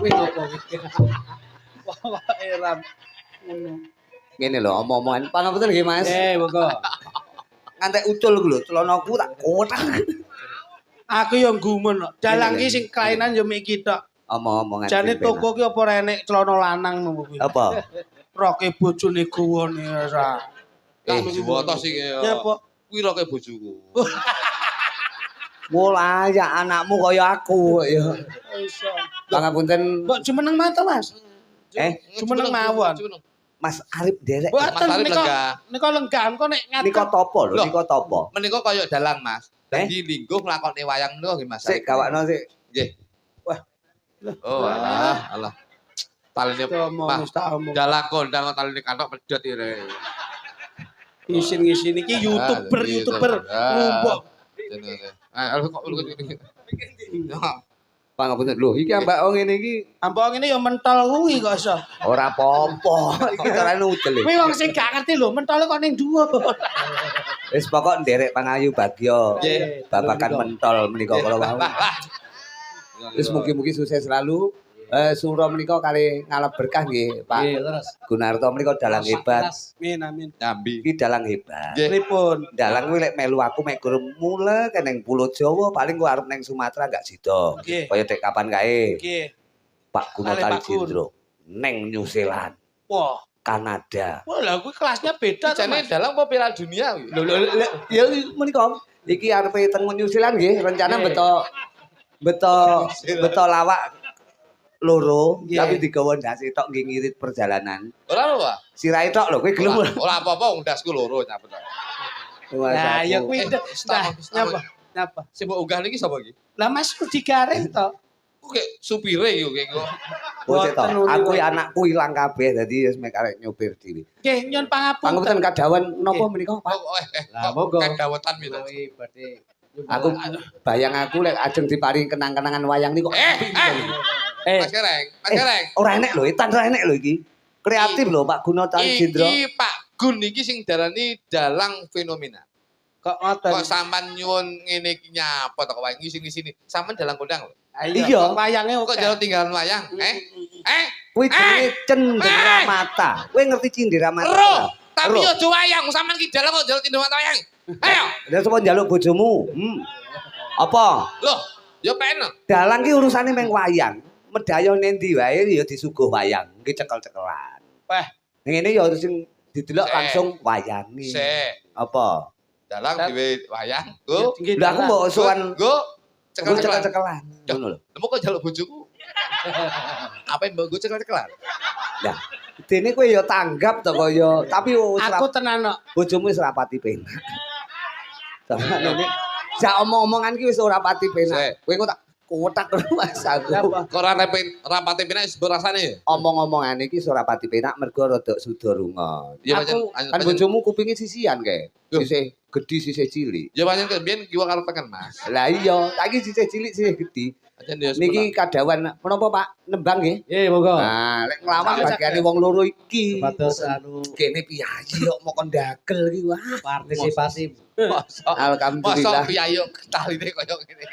pokoke ram ngono. Ngene lho omong-omongan. Pangapunten nggih Mas. Monggo. Ngantek ucul ku lho celanaku tak kotak. Aku yo gumun kok. Dalang ki sing kelainan yo mek iki tok. Omong-omongan. Jane toko ki apa ora enek celana lanang ngono kuwi. Apa? Roke bojone gowone ora. Jiwa to sing Ya apa? kuwi roke bojoku. Mulai ya anakmu kaya aku ya. Iso. Pangapunten Kok jumeneng mata, Mas? Jumeneng mawon. Mas Arif derek. Mas Mboten Arif nika lenggah engko nek Nika ngadeg. topo lho, Loh. nika topo. Menika kaya dalang Mas. Dadi lingguh nglakoni wayang menika nggih Mas. Sik gawakno sik. Nggih. Wah. Oh alah. Taline Omong Pak. wis tak omong. Dalang kondang taline kantok pedhot ire. Isin-isin iki YouTuber ngumpul. Aduh kok Pangapunten lho, iki ambak wong ngene iki Ambok ngene ya mentol kuwi kok iso. ora apa-apa. Iki carane udel. Kuwi wong sing gak ngerti lho, mentole kok ning dhuwur. Wis pokok nderek pangayu bagya. Nggih. Babakan mentol menika kala wau. Wis mugi-mugi sukses selalu. Sura menika kali ngalap berkah nggih, Pak Nggih, terus. Gunarto menika dalang hebat. Amin amin. nyambi. Iki dalang hebat. Nggih. Pripun? Dalang kuwi lek melu aku mek gurung mule keneng Pulau Jawa paling ku arep neng Sumatera gak sida. Nggih. Kaya dek kapan kae Nggih. Pak Guno Kali Pak Talijendro neng New Zealand, Wah, Kanada. wah lah kuwi kelasnya beda to, Jane Mas. dalang apa Piala Dunia kuwi? Lho ya menika iki arepe teng New Zealand nggih, rencana beto lawak loro Nggih. tapi digawa ndase tok nggih ngirit perjalanan. Ora lho, Pak. Sirahe tok lho kowe gelem. Ora apa-apa wong ndasku loro nyapet. Lah ya kuwi Stop. nyapa? Nyapa? Sing mbok unggah niki sapa iki? Lah Mas Rudi Gareng to. Kok kayak supire iki kok. Bocah tok. Boten nuli, Aku Pak. anakku ilang kabeh dadi wis mek arek nyopir dhewe. Nggih, nyun pangapunten. Pangapunten kadawan napa Nggih. menika Pak? Lah, Kok monggo. kedawetan gitu. Kuwi badhe Aku bayang aku lek ajeng diparingi kenang-kenangan wayang niku. Mas Gareng, Mas Gareng. Ora enek lho, etan ora enek lho iki. Kreatif lho Pak Guno Talijendro. Iki Pak Gun iki sing darani dalang fenomena. Kok ngoten. Kok sampean nyuwun ngene iki nyapa to kok wayang ngisi-ngisini. Sampean dalang kondang lho. Iya. kok wayange Kok oke. jalo tinggalan wayang? Kuwi jenenge cendera mata. Kowe ngerti cendera mata? Ro, tapi Ro. ojo wayang sampean ki dalang kok jalo tinggalan wayang. Ayo. Lah sapa njaluk bojomu? Apa? Loh, yo peno. Dalang ki urusane meng wayang. Medaya nendi wae ya disuguh wayang. Ki cekel-cekelan. Wah, Ngene ya sing didelok Sik. langsung wayange. Sik, Apa? dalang Dan- dhewe wayang. Go. nggih. Lah aku mbok sowan Go. cekel Cekel-cekelan. cekelan. Ngono lho. Lemu kok jaluk bojoku. Apa yang mbok go cekel-cekelan? Lah, dene kowe ya tanggap to kaya tapi wis Aku tenan kok. bojomu wis ora pati penak. Sampeyan jak omong-omongan ki wis ora pati Sik. penak. Kowe kok tak kotak Mas aku. Kok ora rapate penak wis rasane ya? Omong-omongan iki wis ora pati penak mergo rada sudarunga. Ya Aku- Kan bojomu kupinge sisian kae. Loh. Sisih gedhi sisih cilik. Ya pancen biyen kiwa karo tekan, Mas. Lah iya, saiki sisih cilik sisih gedhi. Pancen ya Niki kadawan menapa Pak? Nembang nggih? Nggih, monggo. Nah, lek nglawak bagiane wong loro iki. Supados anu Kene piyayi kok mau kondagel iki wah. partisipasi. masa Alhamdulillah. piyayu taline koyo ngene.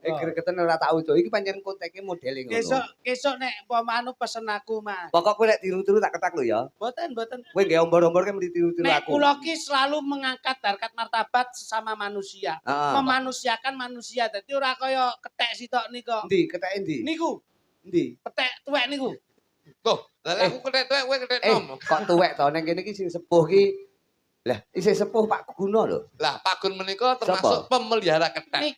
Gregeten ora tak ucuk. Iki pancen konteke modele ngono. Kesuk nek umpama anu pesen aku, Mas. Pokok kowe lek tiru-tiru tak ketak lho ya. Mboten. Kowe nggih ombor-ombor mesti tiru-tiru Nek aku. kula ki selalu mengangkat harkat martabat sesama manusia. Heeh. Memanusiakan manusia. Dadi ora kaya ketek sitok nika. Endi keteke endi? Niku, Endi? petek tuwek niku. Tuh, lah aku ketek tuwek kowe ketek nom. Kok tuwek to ning kene iki sing sepuh ki Lah, isih sepuh Pak Guno lho. Lah Pak Gun menika termasuk pemelihara ketek.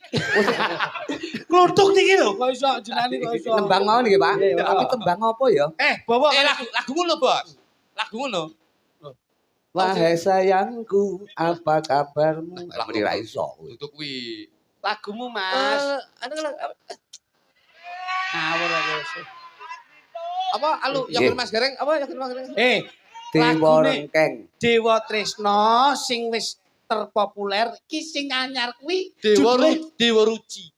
Kluthuk niki lho, kok iso jenenge kok iso. Nembang mawon nggih, Pak. Tapi tembang apa ya? Bawa lagu ngono, Bos. Lagu ngono. Wahai sayangku, apa kabarmu? Lah muni ra iso. Itu kuwi. lagumu, Mas. Ngawur aku. Apa alu yang Mas Gareng? Apa yang Mas Gareng? Dewa Rengkeng. Dewa Tresno sing wis terpopuler iki sing anyar kuwi Dewa Ruci.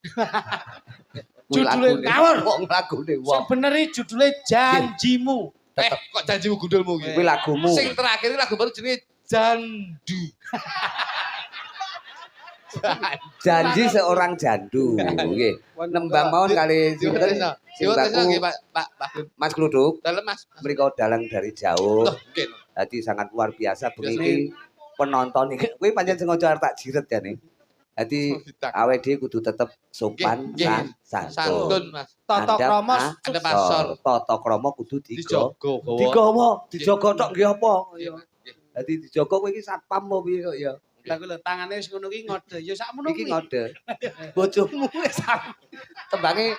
Judule ngawur. Wong lagune wong. Sing bener Judule Janjimu. Kok janjimu gundulmu Kuwi lagumu. Sing terakhir lagu baru jenenge Jandu. Janji seorang jandu nggih. Nembang mawon kali sinten? Sing baku Pak Mas Kluduk. Dalem Mas. Mriko dalang dari jauh. Nggih. Dadi sangat luar biasa bengi penonton iki. Kuwi pancen sengaja arep tak jiret ya nih. Dadi awake dhewe kudu tetep sopan santun. Mas. Tata krama ada pasor. Tata krama kudu Dijogo. dijogo tok nggih apa? Dadi dijogo kowe iki satpam apa piye kok ya? Lah kuwi lho tangane wis ngono ki ngode. Ya sakmono Iki kuwi. ngode. Bojomu wis tembange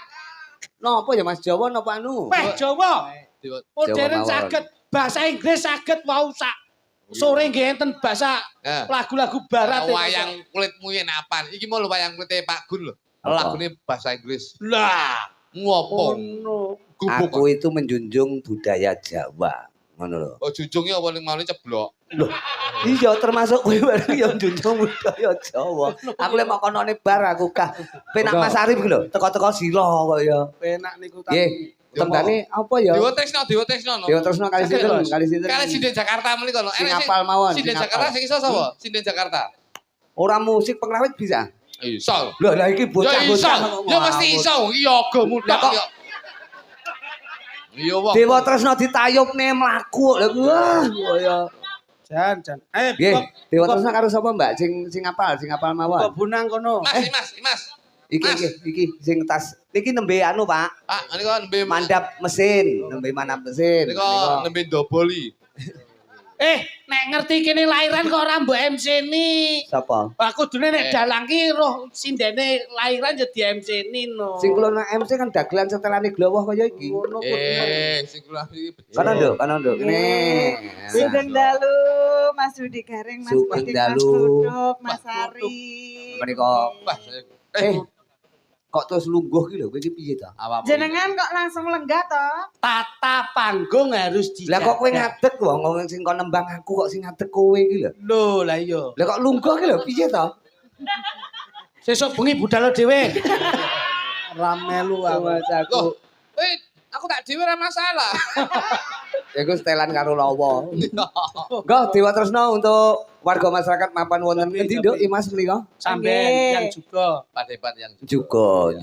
napa ya Mas Jawa napa anu? Jawa. Modern mawon. saged, bahasa Inggris saged wau sak sore nggih enten bahasa lagu-lagu barat. Wayang kulitmu yen apaan? Iki mau lho wayang kulite Pak Gun lho. Lagune bahasa Inggris. Lah, Ngopo? Aku itu menjunjung budaya Jawa. Ngono lho. Oh junjunge apa ning maune ceblok. Iya termasuk kowe bareng ya njunjung budaya Jawa. Aku lek mau konone bar aku kah penak Mas Arif lho, teko-teko sila kok ya. penak niku ta. Nggih, tembane apa ya? Dewa Tresno no. Dewa Tresno kali sinten? Kali Sinden Jakarta menika lho. Sing apal mawon. Sinden Jakarta sing iso sapa? Sinden Jakarta. Ora musik pengrawit bisa. Iso. Lah iki bocah-bocah. Ya mesti iso. Yoga mudak yo. Iya wong. Dewa Tresno ditayupne mlaku lho. Wah, kaya Jan. nggih, Dewa Tresno karo sapa Mbak? Sing apal mawon. Bunang kono. Mas. Iki sing tas. Iki nembe anu, Pak. Pak, menika nembe Mandap mesin, nembe manap mesin. menika nembe ndoboli. Nek ngerti kene lairan kok ora mbok MC-ni. Sapa? Lah kudune nek dalang ki roh sindene lairan ya di MC-ni no. Sing kula nang MC kan dagelan setelane glowah kaya iki. Ngono kudune. Sing kula iki bejo. Kanan nduk. Sugeng dalu Mas Rudi Gareng, Mas Sugeng Putih, Mas dalu. Kluduk, Mas Ari. Menika Wah, kok terus lungguh ki lho, kowe iki piye ta? Jenengan kok langsung lenggah toh? Tata panggung harus Lah kok kowe ngadeg wong sing kon nembang aku kok sing ngadeg kowe iki lho. Lho, lah iya. Lah kok lungguh ki lho, piye ta? Sesuk bengi budal dhewe. Ramelu Aku. Aku tak dhewe ora masalah. Iku setelan karo lawa. Nggo Dewa Tresno untuk warga masyarakat mapan wonten endi Nduk Mas menika? sampean yang juga. Padepan yang Juga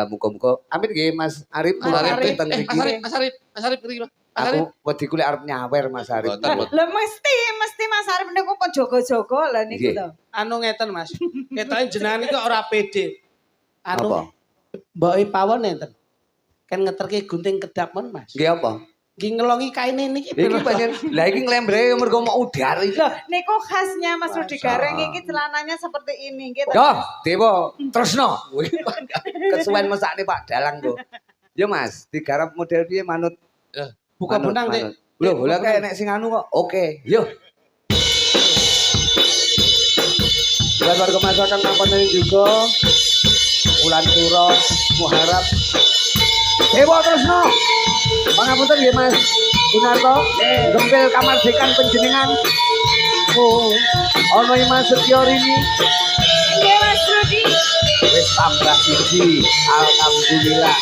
muga-muga. Amin nggih Mas Arif. Mas Arif, teng mriki. Mas Arif kiri lho. Mas Arif. Aku wedi kuwi arep nyawer Mas Arif. Lah mesti Mas Arif niku pun jogo-jogo lah niku to. Anu ngeten Mas. Ketoke jenengan iki ora pede. Apa? Anu Mbok Pawon enten. Kan ngeterke gunting kedap mon Mas. Nggih apa? Nggih ngelongi kaine niki. Iki pancen lah iki nglembre mergo mau udar iki. Loh, niku khasnya Mas Rudi Gareng iki celananya seperti ini nggih. Yo, Dewa Tresno. Kesuwen mesakne Pak Dalang kok. Yo Mas, digarap model piye manut Buka benang Dik. Lho, lha kaya nek sing anu kok. Oke, yo. Buat warga masyarakat Mapan juga Wulan Suro, Muharap Dewa Tresno. Pangapunten nggih Mas Gunarto, gempil kamardikan panjenengan. Oh, ana Mas Setyorini. Nggih Mas Rudi. Wis tambah siji, alhamdulillah.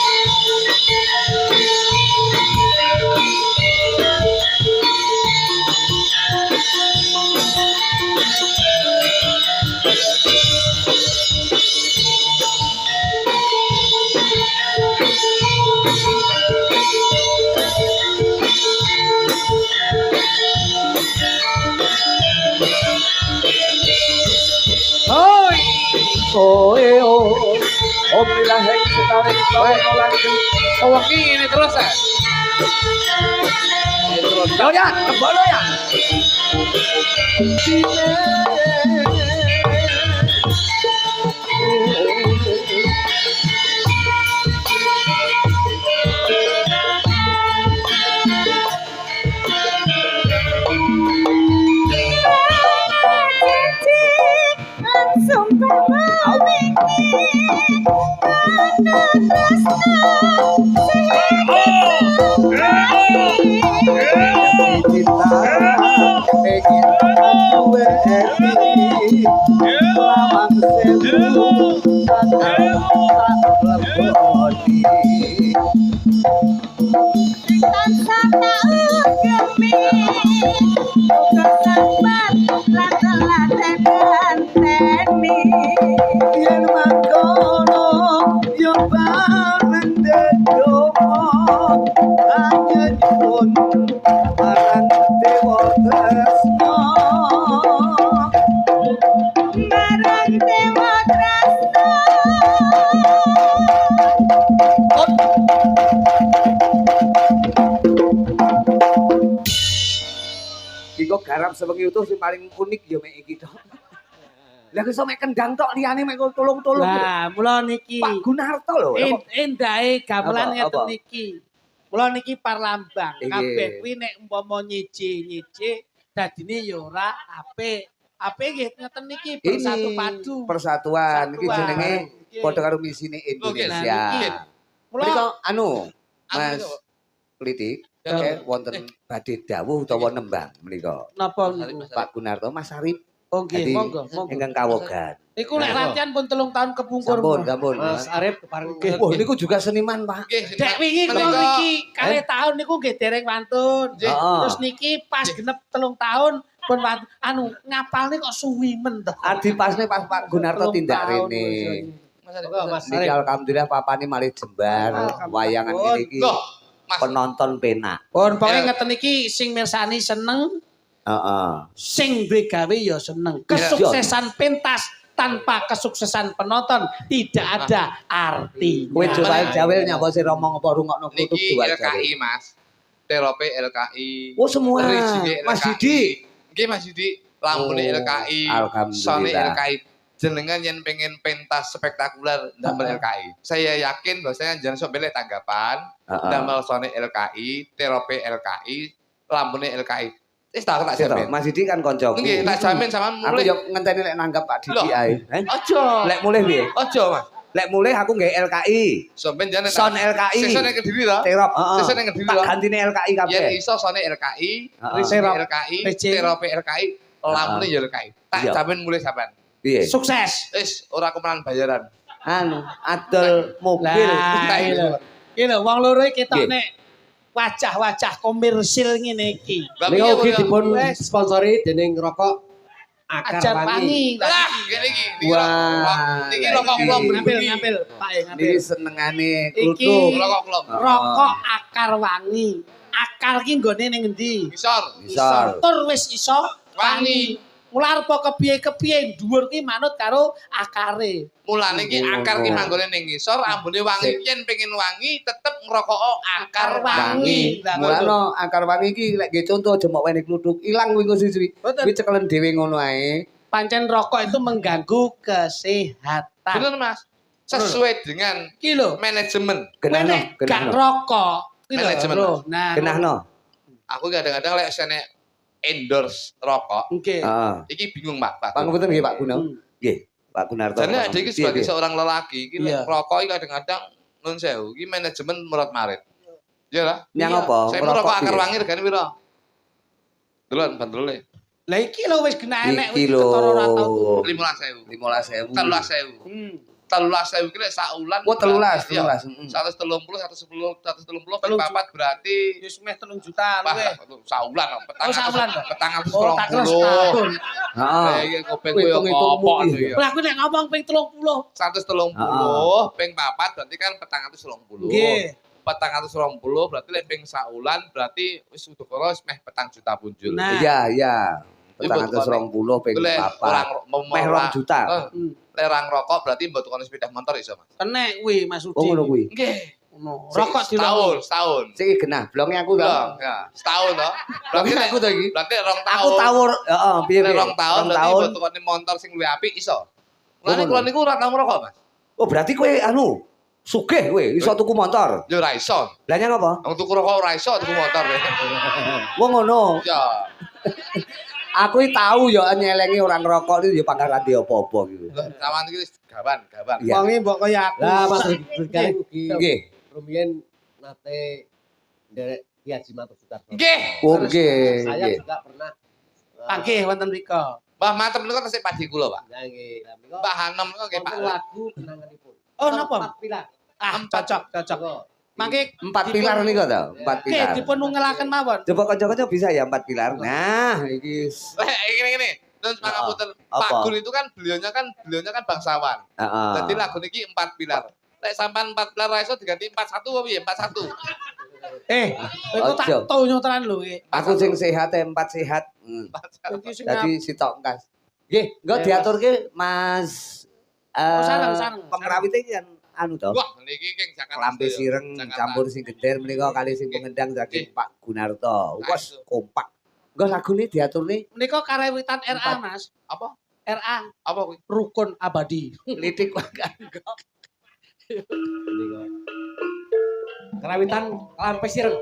Omilah hek setarik tawa langgeng. Wong iki ngene terus. Loyan, kebolo ya. langsung bawa Yen mangkono yo bareng dedomo anyepun marang dewa tresno marang dewa tresno. Iki kok garap sewengi utuh sing paling unik ya mek iki tok. Lah iso mek kendang tok liyane mek tolong-tolong. Nah, mula niki Pak Gunarto lho. endahe gamelan Apa, ngeten apa? niki. Mula niki parlambang, Iki. kabeh kuwi nek umpama nyiji-nyiji dadine ya ora apik. Apik nggih ngeten niki bersatu padu. Persatuan iki Persatuan. jenenge Nggih. padha karo misine Nah, Indonesia. niki. Mula Menika anu Anu Mas kok. Politik Ya. wonten badhe dawuh utawa nembang menika. napa Mas Arif, niku? Mas Pak Gunarto Mas Arif Oh nggih, Dadi, monggo, monggo. ingkang kawogan. Niku nek rantian pun 3 tahun kepungkur. Sampun, sampun. Mas Arif kepareng Nggih. Wah, niku juga seniman, Pak. Nggih, Dek wingi kula menika- niki kalih tahun niku nggih dereng wantun. Nggih. Heeh. Terus niki pas genep 3 tahun pun wantun. Anu ngapalne kok suwi men to. Adi pasne pas Pak Gunarto 3 tindak tahun, rene. Mas Arif, Oh, Mas Niki alhamdulillah papane malih jembar Alhamdulillah. wayangan ngene iki. Loh, Mas. Penonton penak. Pun pokoke Ya. ngeten iki sing mirsani seneng, Heeh. sing duwe gawe ya seneng. Kesuksesan pentas tanpa kesuksesan penonton tidak ada artinya. Kowe Nah, Jawa Jawil nyapa sira omong apa rungokno kutuk Niki Jawa Jawil. LKI, Mas. Terope LKI. Oh semua. Rizky Mas LKI. Didi. Nggih Mas Didi, lampune Oh, LKI. alhamdulillah. Sone LKI. Jenengan yang pengen pentas spektakuler damel LKI. Saya yakin bahwasanya jangan sok belek tanggapan Heeh. damel sone LKI, terope LKI, lampune LKI. Wis tak Sira, jamin. Mas Didi kan koncoku. Nggih, tak jamin sama Aku mulai. yo ngenteni lek nanggap Pak Didi Loh. ae. Ojo. Lek mulih piye? Ojo, Mas. Lek mulih aku nggae LKI. Sampeyan jangan Son LKI. Seson yang kediri to. Terop, heeh. Seson yang kediri Tak to. gantine LKI Yen kabeh. iso sone LKI, Heeh. Rizky Terop. LKI, PC. terope LKI, lampune ya LKI. Tak Iya. jamin mulai sampean. Piye? Sukses. Wis ora kemenan bayaran. Anu, adol mobil. Lah, iya. Iki lho wong loro iki ketok Nggih. nek wajah-wajah komersil ngene iki. Lah Nika piye ugi kok? dipun Wes. sponsori dening rokok Ajar Akar Wangi. Wangi. Lah, ngene iki. Niki Wah, niki lah rokok iki. klom Ngambil, niki. ngambil, Pak, ngambil. Niki senengane Iki. kluthuk. Rokok klom. Rokok akar wangi. Akar ki nggone ning endi? Isor. Isor. Tur wis iso Wangi. Mular apa kepiye-kepiye dhuwur ki manut karo akare. Mulane iki Oh. akar ki manggone ning ngisor, ambune wangi. Yen pengen wangi tetep ngrokok akar Wangi. wangi. Lah, Mulane akar wangi iki lek nggih contoh aja mok wene kluthuk. Ilang kuwi engko siji. Betul. Kuwi cekelen dhewe ngono ae. Pancen rokok itu mengganggu kesehatan. Bener Mas. Sesuai dengan Ki lho, manajemen. kowe Genahno, nek gak genahno. rokok, ki lho, Manajemen, lho. Mas. Nah, Genahno. Aku kadang-kadang lek sene endorse rokok, Nggih. Heeh. iki bingung Pak. Pak ngoten nggih Pak Guno. Hmm. Nggih, Pak Gunarto. Jadi ada iki sebagai seorang lelaki, iki Iya. lek rokok iki kadang-kadang nun sewu, iki manajemen murad marit. Iya lah. Yang Iya. apa? Saya mau rokok akar piye? wangi regane piro? Duluan bandrole. Lah iki lho wis kena enek Iki wis lho. ketara ora tau. 15.000. 15.000. 13.000. 13.000 ki lek sak wulan. Oh, 13, Iya. 13. 130, 110 ping Telung papat berarti Wis meh 3 juta Wah, luwih. sak wulan kok. Oh, sak wulan, Pak. Petang aku Oh, tak kira setahun. Heeh. Iki kopeng koyo Hitung-hitungmu apa iki. ya. Lah aku nek ngomong ping 30. 130 ping papat berarti kan petang 120. Nggih. Petang 120 berarti lek ping sak wulan berarti wis udakara wis meh petang juta punjul. Nah. Iya, iya. Ibu 420 ping Iku lek papat. Meh 2 juta. Hmm. Lek orang rokok berarti mbok tukang sepeda motor iso, Mas. Kenek kuwi Mas Udi. Oh ngono kuwi. Nggih. Ngono. Rokok di setahun. Sing genah, blonge aku to. Belum, ya. Setahun toh. Blonge aku to iki. Berarti rong tahun. Aku tahu, heeh, piye Nek piye. rong tahun berarti buat tukone motor sing luwih apik iso. Mulane kula niku ora tau ngerokok, Mas. Oh, berarti kowe anu sugih kowe iso tuku motor. Ya ora iso. Lah nyang apa? Wong tuku rokok ora iso tuku motor. Wong ngono. Ya. Aku iki tahu ya nyelengi orang ngerokok itu ya pangkaran di apa-apa gitu. Kawan iki gawan. Iya. Wonge mbok kaya aku. Lah Mas Rudikane ugi Nggih. rumiyin nate nderek Ki Haji Matur Sutarso. Nggih. Oh, nggih. Saya Nggih. juga pernah Panggih wonten mriku. Mbah Matem niku tasik padi kula, Pak. Nah nggih, lah menika Mbah Hanem niku nggih, Pak. wonten lagu kenanganipun. Oh, napa? 4 pilar. Ah, cocok. Mangke 4 pilar niku to, 4 Oke, pilar. dipun ungelaken mawon. Coba kanca-kanca bisa ya 4 pilar. Nah, iki Gini. Terus pangapunten. Pak Apa? Gun itu kan beliaunya kan bangsawan. heeh. Jadi lagu niki 4 pilar. Lek sampean 4 pilar ra iso diganti 41 apa piye? 41. Iku tak Ojo. tonyo tenan lho iki. Aku sing sehat 4 sehat. Iki sing Dadi sitok engkas. Nggih, engko diaturke Mas sareng. Pengrawite iki kan anu to. Wah, niki King Jakarta. Klambe sedaya. sireng Jakarta. campur sing gender menika kali sing pengendang saking Pak Gunarto. Wes kompak. Engko lagune diaturne menika karewitan RA, Mas. Apa? RA Apa kuwi? rukun abadi. litik kan. Menika. Karawitan Klampe Sireng.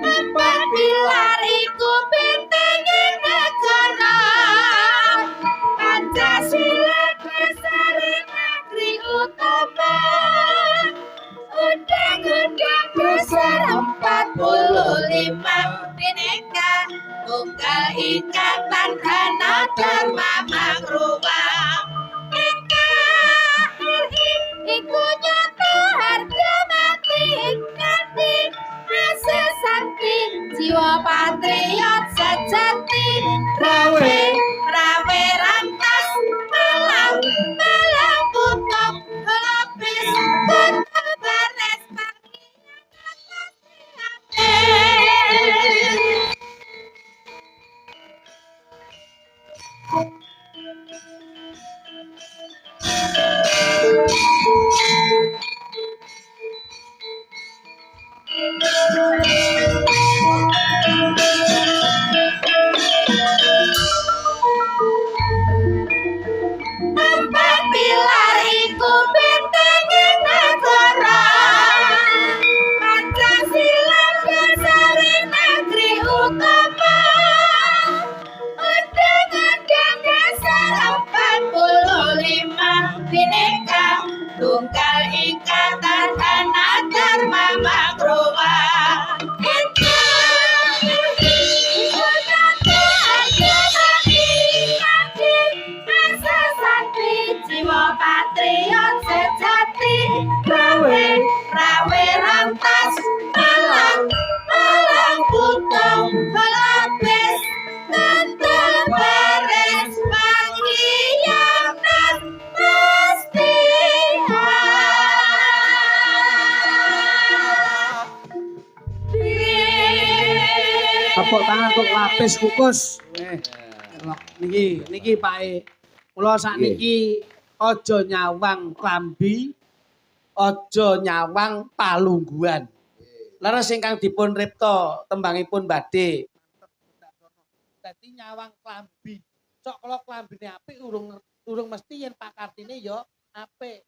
Empat pilar iku bentenging negara. Pancasila dasare negeri utama. Undang-undang dasar 45 Bhinneka Tunggal Ika Tandhana Dharma Mangruwah. NKRI iku nyata harga mati kanthi asa sakti jiwa patriot sejati rawe rantas malang putok lapis kutu bares Empat pilar iku bentenging negara. Pancasila dasare negeri utama. Undang-undang dasar 45 Bhinneka Tunggal Ika Tandhana Dharma Mangruwah. Jiwa patriot sejati rawe rantas malang putung lapis kentul beres panghianat pasti Tepuk tangan untuk lapis kukus. Niki Pak E. Kula sakniki aja nyawang klambi, aja nyawang palungguhan. Leres ingkang dipun ripta tembangipun badhe. Dadi nyawang klambi. Cok kala klambine apik urung mesti yen pakartine ya apik.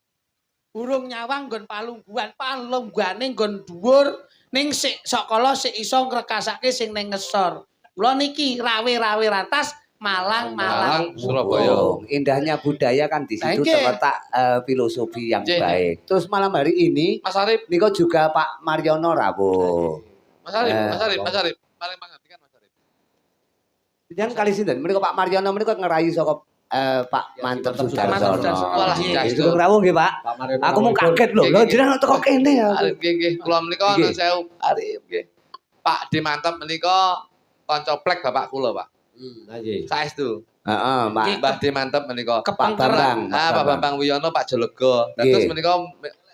Urung nyawang nggon palungguhan, palunggane nggon dhuwur ning sik sakala sik iso ngrekasake sing ning ngesor. Mula niki rawe rantas Malang. Surabaya. Oh, indahnya budaya kan di situ Thank you. terletak filosofi yang Nggih. baik. Terus malam hari ini Mas Arif, niko juga Pak Mariono rawuh. Mas Arif. Paling pangertikan Mas Arif. Yang kali sinten menika Pak Mariono menika ngerayu saka Pak Manten Manten Sudarsono. Sudarsono. Walah, Nggih. Itu rawuh nggih, Pak. Pak Mariono. Aku mau kaget lho. Lho jenengan teko kene ya. Arif nggih. Kula menika Nggih. nuwun sewu Arif nggih. Pak Di Mantep menika kanca plek bapak kula, Pak. Nggih. Saestu. Heeh, Pak. Mbah De mantep menika. Pak Bambang. Pak Bambang Wiono, Pak Jologo. Terus Nggih. menika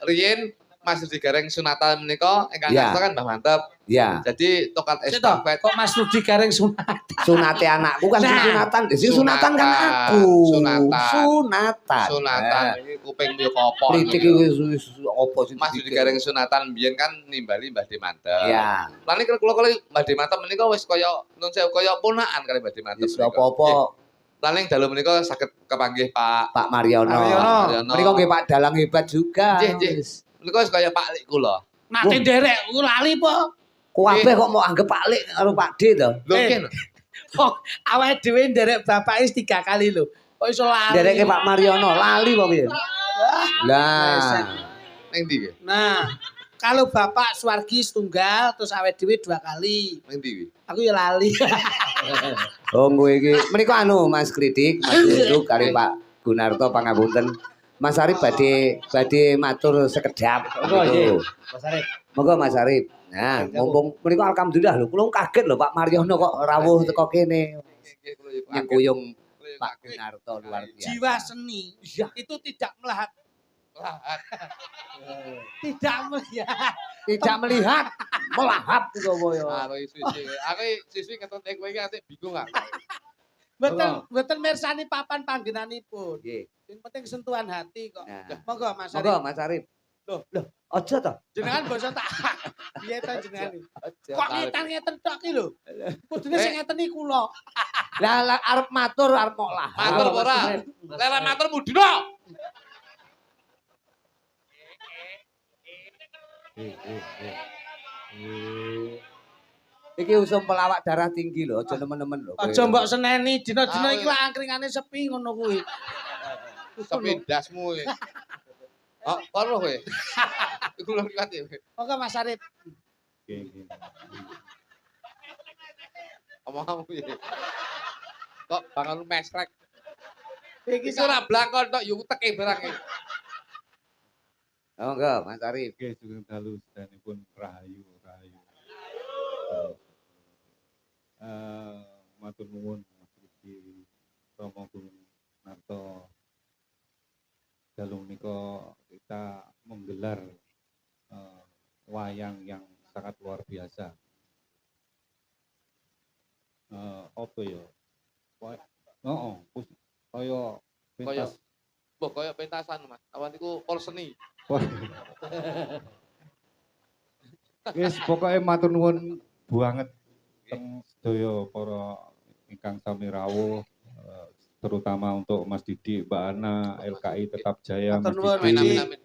riyin Mas Rudi Gareng sunatan menika ingkang Iya. ngasta kan Mbah Mantep. Ya, Jadi tokat Sito, estafet kok Mas Rudi Gareng sunat? sunate anakku kan sing Nah. sunatan. Sing sunatan kan aku. Sunatan. Sunatan. sunatan iki kuping yo kopok. Kritik iki wis apa sih? Mas Rudi Gareng sunatan biyen kan nimbali Mbah De Mantep. Ya, Lan iki kula Mbah De Mantep menika wis kaya nun sewu kaya ponakan kali Mbah De Mantep. wis apa-apa Lan ing dalu menika saged kepanggih Pak Pak Mariono. Mariono. Menika nggih Pak Dalang hebat juga. Nggih, nggih. Menika wis kaya Pak Lik kula. Nate nderek ku lali po. Kabeh kok mau anggap Pak Lik karo Pak D to. Lho Eh. ken. Kok awake dhewe nderek bapak is 3 kali lho. Kok iso lali? Dereke Pak Mariono lali kok piye? Lah, Ning ndi nggih? Nah, kalau bapak Suwargi setunggal terus awake dhewe 2 kali. Ning ndi kuwi? Aku ya lali. oh kowe iki menika anu Mas Kritik, Mas Duduk kali Pak Gunarto pangapunten. Mas Arif badhe matur sekedap. Monggo, nggih. Gitu. Mas Arif. Monggo Mas Arif. Nah, mumpung menika alhamdulillah lho, kula kaget lho Pak Mariono kok rawuh teko kene. Nggih kula yo Nyengkuyung Pak Gunarto luar biasa. Jiwa seni itu tidak melihat, tidak melihat. Tidak melihat, melahap itu apa ya. Aku siswi ketut kowe iki asik bingung aku. Mboten mirsani papan panggenanipun. Nggih. Sing penting sentuhan hati kok. Nah. Monggo Mas Monggo Arif. Mas Arif. Loh. Aja to. Jenengan basa tak. Piye ta jenengan? Aja. Kok ngeten tok ki lho. Kudune sing ngeten iki kula. Lah arep matur arep kok lahap. Matur apa ora? Lera matur mudina. Iki usum pelawak darah tinggi lho, aja nemen-nemen lho. Aja mbok seneni dina-dina iki lah angkringane sepi ngono kuwi. Sepi dasmu. Oh, karo kowe. Iku lho liwat ya. Monggo Mas Arif. Omong piye? Kok bangun mesrek. Iki Iki ora blakon tok yo teke barang iki. Monggo Mas Arif. Oke, sugeng dalu sedanipun rahayu. Matur nuwun Mas Rudi Romo Gunung Narto. Dalu menika kita menggelar wayang yang sangat luar biasa. Apa ya? Heeh, kaya pentas. Mbok kaya pentasan Mas. Awan iku pol seni. Wis pokoke matur nuwun banget teng sedaya para ingkang sami rawuh terutama untuk Mas Didi, Mbak Ana, LKI tetap jaya, Mas Matur nuwun, Didi, Didi. Amin.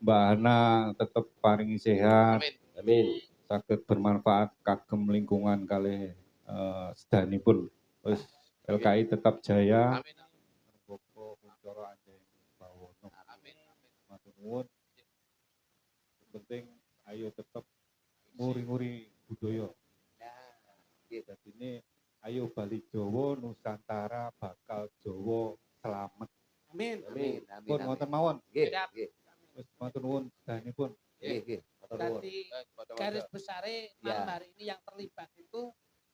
Mbak Ana tetap paringi sehat, Amin. Amin. saged bermanfaat kagem lingkungan kalih sedanipun. Wis LKI tetap jaya. Amin. Boko Kuncoro Anjing Bawono. Amin. Matur nuwun. Yang penting ayo tetap nguri-nguri budaya. Jadi ini ayo Bali Jawa Nusantara bakal Jawa selamat. Amin. Amin. Pun wonten mawon. Nggih, Siap. nggih. Wis matur nuwun sedanipun. Nggih, nggih. Matur nuwun. Berarti garis besare malam Ya. hari ini yang terlibat itu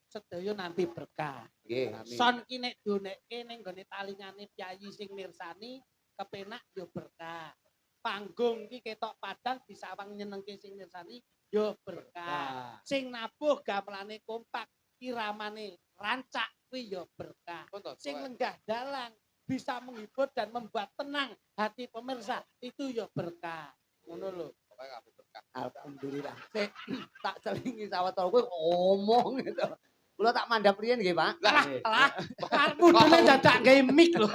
sedaya nampi berkah. Nggih, amin. Son ki nek donekke ning gone talingane pyayi sing mirsani kepenak yo berkah. Panggung ki ketok padang disawang nyenengke sing mirsani yo berkah. Sing nabuh gamelane kompak, iramane rancak kuwi yo berkah. Sing lenggah dalang bisa menghibur dan membuat tenang hati pemirsa itu yo berkah. Ngono lho. Alhamdulillah. Sik tak selingi sawetara kowe ngomong gitu. Kula tak mandhap riyen nggih, Pak. Lah, mudune dadak gawe mic lho.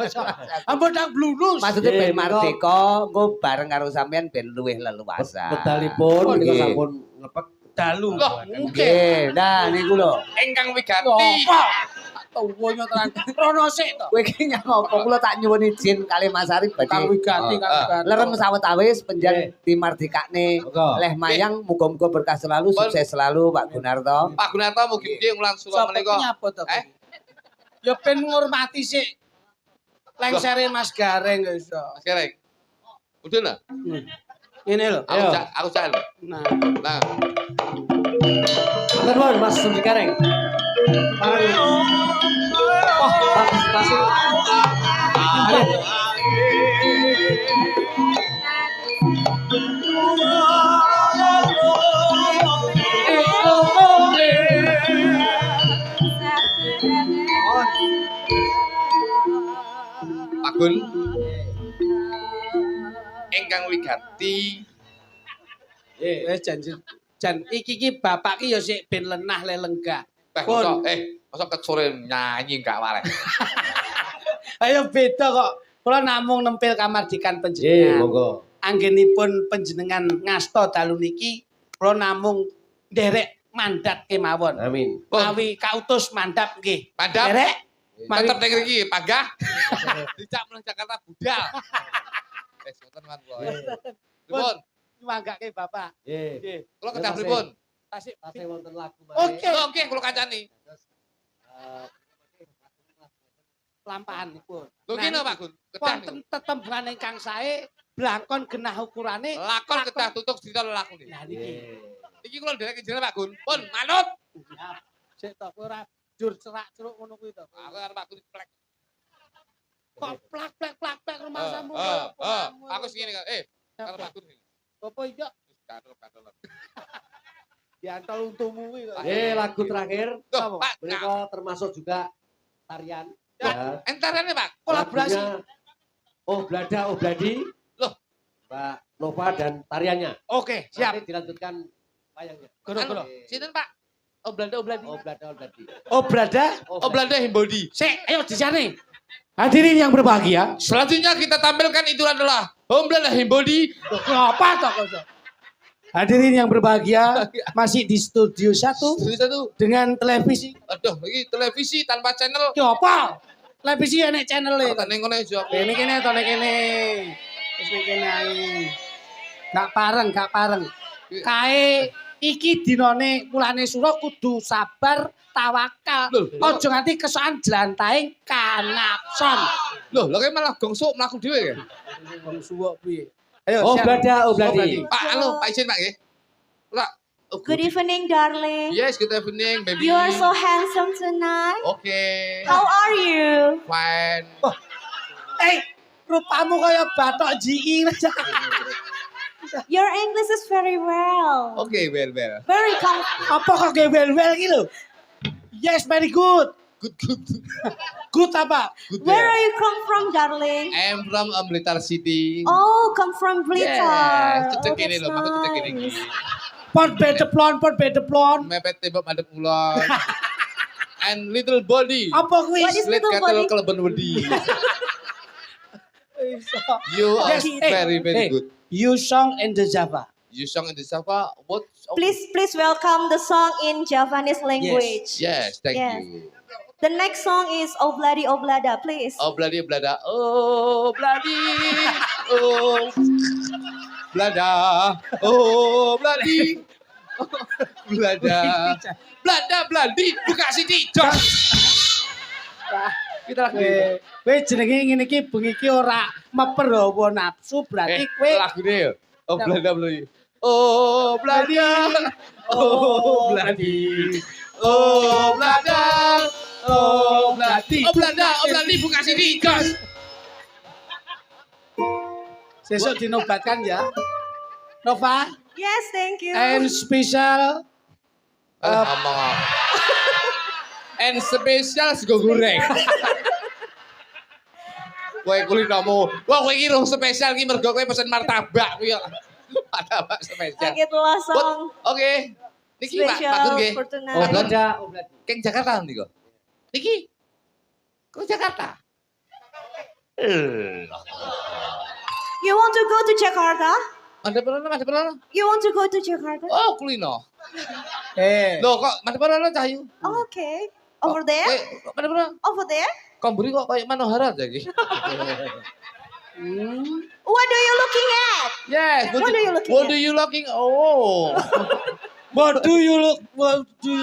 Ampun nang blunus. Maksudnya Nggih, ben menika- mardika engko bareng karo sampean ben luwih leluasa. Medalipun menika Nggih. sampun ngepek dalu. Loh, mungkin. Nggih, nah niku lho. Engkang wigati. Apa? Tuwunya tenan. Rono sik to. Kowe iki nyang apa? Kula tak nyuwun izin kali Mas Arif Kang badhe wigati Kang wigati. lerem sawetawis penjan dimardikane Monggo. leh mayang muga-muga berkah selalu, sukses selalu Pak Gunarto. Pak Gunarto mugi-mugi ngulang sura Sapa menika. nyapa to? Eh? Ya ben ngurmati sik. Lengsere Mas Gareng ya iso. Mas Kereng. Udah lah. Ini lho. Ayo. Aku cak lho. Nah, Nah, Matur nuwun Mas Rudi Gareng. Parang kasih. Pak Gun. Ingkang wigati Wes jan iki bapak ki ya sik ben lenah le lenggah. Pun. Masa kesore nyanyi gak wareh. Ayo beda kok. Kula namung nempel kamardikan Nggih, panjenengan. monggo. Anggenipun panjenengan ngasta dalu niki kula namung nderek mandat kemawon. Amin. Mawi kautus mandap nggih. Mandap. Nderek Tetep ning mriki, panggah. Dicak menyang Jakarta budal. Wes ngoten man kula. Pripun? manggake Bapak. Nggih. Nggih. Kula kedah pripun? Tasik. Tasih wonten lagu Oke. Oke, kula kancani. Lampahan pun. Lho kene Pak Gun. Kedah Wonten tetembangan ingkang sae, blangkon genah ukurane. lakon kedah tutuk cerita lelakune. Nah niki. Iki kula nderek jenenge Pak Gun. Pun manut. Sik tok ora jur cerak-ceruk ngono kuwi to. Aku arep Pak Gun plek. Kok plak rumah sammu. Aku sing ngene karo Pak Gun. Apa iya? Kandel. Diantol untumu kuwi kok. Lagu terakhir Tuh, Pak. mereka termasuk juga tarian. Ya, entarane Pak. Kolaborasi. Lagunya Oh Blada, Oh Bladi. Loh. Mbak Nova dan tariannya. Oke, siap. Nanti dilanjutkan wayangnya. Goro. Sinten Pak? Oblada. Oh Blada, Oh Bladi. Oh, Brada. Oblada Himbodi. Sik, ayo di sini. Hadirin yang berbahagia. Selanjutnya kita tampilkan itu adalah Oblada Himbodi. Apa toh kok? Hadirin yang berbahagia, masih di studio 1 Satu. dengan televisi. Aduh, ini televisi tanpa channel. Ki apa? Televisi enek channel e. Tane ngene jawab. Kene to nek kene. Wis nek kene ae. Gak pareng. Kae iki dinane mulane sura kudu sabar tawakal. Aja nganti kesokan jlantaing kanapson. Loh, lha malah gongsuk mlaku dhewe ya. Wong suwuk piye? Ayo, Oh siap. Blada, Oh Bladi. Pak, halo, Pak izin Pak nggih. Pak. Good evening, darling. Yes, good evening, baby. You are so handsome tonight. Okay. How are you? Fine. Rupamu kaya batok GI. Your English is very well. Okay, well. Very Apa kok gewel-wel iki lho? Yes, very good. Good. Good apa? Good Where there. are you come from, darling? I'm from Blitar City. Oh, come from Blitar. Yes, Oh, cecek ini that's loh, maksud cecek ini. nice. Pot bedeplon. Mepet tembok madep ulon. And little body. Apa kuwi? What is Slit little cattle body? keleben wedi. You are Yes, very good. You song in the Java. You song in the Java. What? Please welcome the song in Javanese language. Yes, thank Yes. you. The next song is Obladi Oblada, please. Oh bloody blada. Oh bloody. Oh blada. Oh bloody. Blada. Bladi. Buka sini. Jos. Kita lagi. Kowe jenenge ngene iki bengi iki ora meper apa nafsu berarti kowe Lagune ya. Oh bloody. Oh bloody. Oh bloody. Oh blada. Oh bloody. Oh bloody buka sini. Jos. sesuk dinobatkan ya. Nova Yes, thank you. and special Ngomong apa? And spesial sego goreng. Kowe kulinamu. Wah, kowe iki rong spesial iki mergo kowe pesen martabak kuwi kok. Martabak spesial. Okay, itulah song Oke. Niki Pak Gun special nggih. for Oh tonight. Blada, Oh Bladi. Keng Jakarta niku. Niki. Kok Jakarta? You want to go to Jakarta? Ada pernah. You want to go to Jakarta? Oh, kulino. eh Loh kok ada pernah Cahyu? Oh, okay. Over there? Ada pernah? Over there? Komburi kok kayak Manohara aja iki. What are you looking at? Yes, What are you looking What at? do you looking? Oh. what do you look What do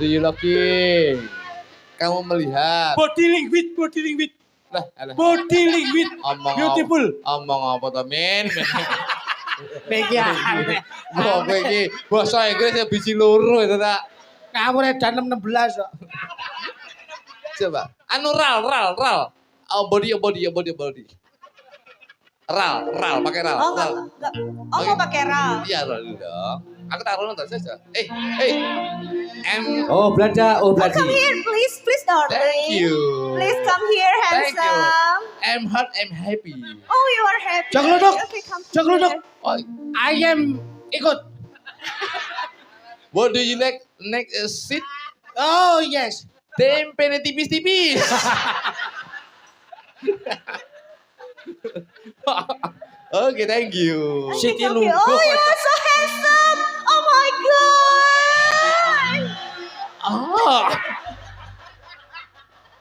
you looking? Kamu melihat. body language Lah, alah. body language Omong beautiful Omong apa to, Min? pegian Wah, kowe iki basa Inggris ya biji loro itu tak. ngawur edan 16 kok Coba. Anu ral. Oh body. Ral, pakai ral. Oh, ral. enggak. Oh, mau pakai ral. Iya ral dong. Aku taruh nonton saja. Oh, Belanda. Oh, Come Belanda. here, please, darling. Thank you. Please come here, Thank you. handsome. I'm hot, I'm happy. Oh, you are happy. Jangan duduk. Okay, come Jangan duduk. here. Oh, I am ikut. what do you like? Next seat? Oh, yes. Tempe tipis-tipis. Oke, thank you. Okay, Siti come here. Lungguh. Oh, you are so handsome. Oh my God.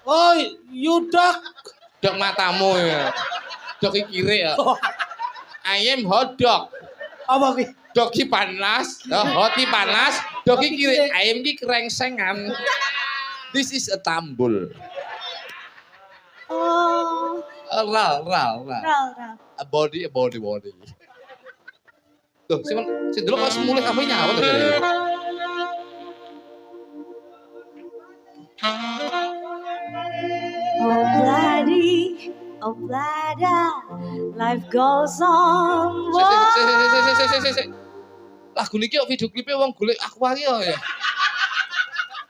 Oh, you dog. Dok matamu ya. Dok kiri ya. I am hot dog. Apa ki? Doki panas, hoti panas, doki kiri, ayam ki kerengsengan. This is a tambul. Oh, Ral. ral. A body. Tuh, si dulu pas mulai kafenya apa tuh? Oh, blada, life goes on. Se. Lagu niki kok video klipnya wong golek aku wae ya.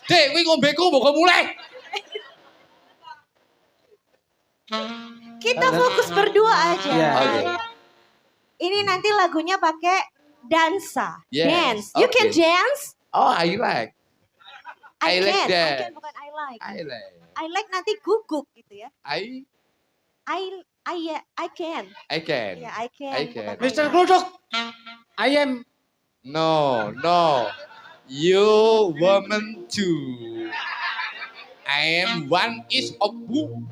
Dek, kuwi ngombeku mbok mulai. Kita fokus berdua aja. Iya. Oke. Ini nanti lagunya pakai dansa. Yes, Dance. You can okay. dance? Oh, I like. I like can. that. I can bukan I like. I like. I like nanti guguk gitu ya. I can. can. Ya, I can. I can. bukan I Mr. like. Glodok. I am. No. You woman too. I am one is of who?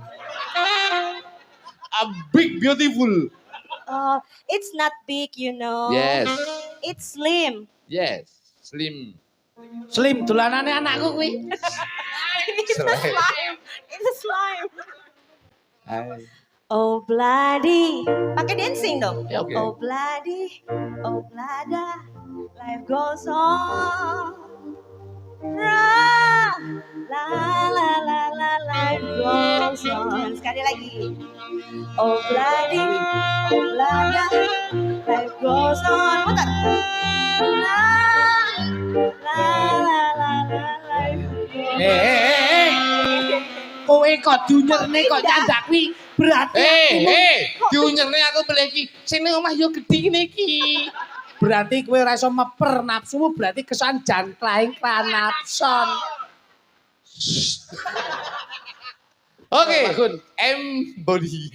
A big beautiful. Oh, it's not big, you know. Yes. It's slim. Yes. Slim. Slim dolanane anakku kuwi. It's a Slime. slime. It's a slime. Hai. Oh bloody. Pakai dancing dong. Ya, oke. Oh bloody. Oh blada. Life goes on. La life goes on. Sekali lagi. Oh bloody. Oh blada. Life goes on. Putar. Life goes on. Kowe kok dunyerne kok nyandak kuwi berarti diunyerne aku beli iki. Sini omah yo gedhi ngene iki. berarti kowe ora iso meper nafsumu berarti kesan jangklaing klanapson. Oke. Bagun. M body.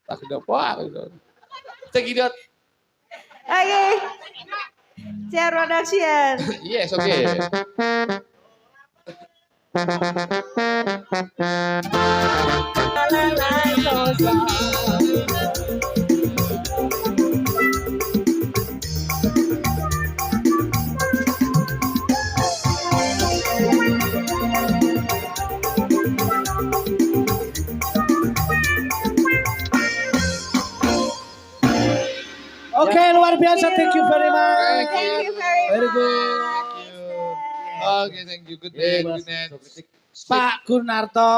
Aku udah apa? Cekidot. Oke. Chair production. Yes, oke. Life goes on. Oke, luar biasa. Thank you very much. Thank you very Very much. good. Oke, thank you. Good day. Good night. Pak Gunarto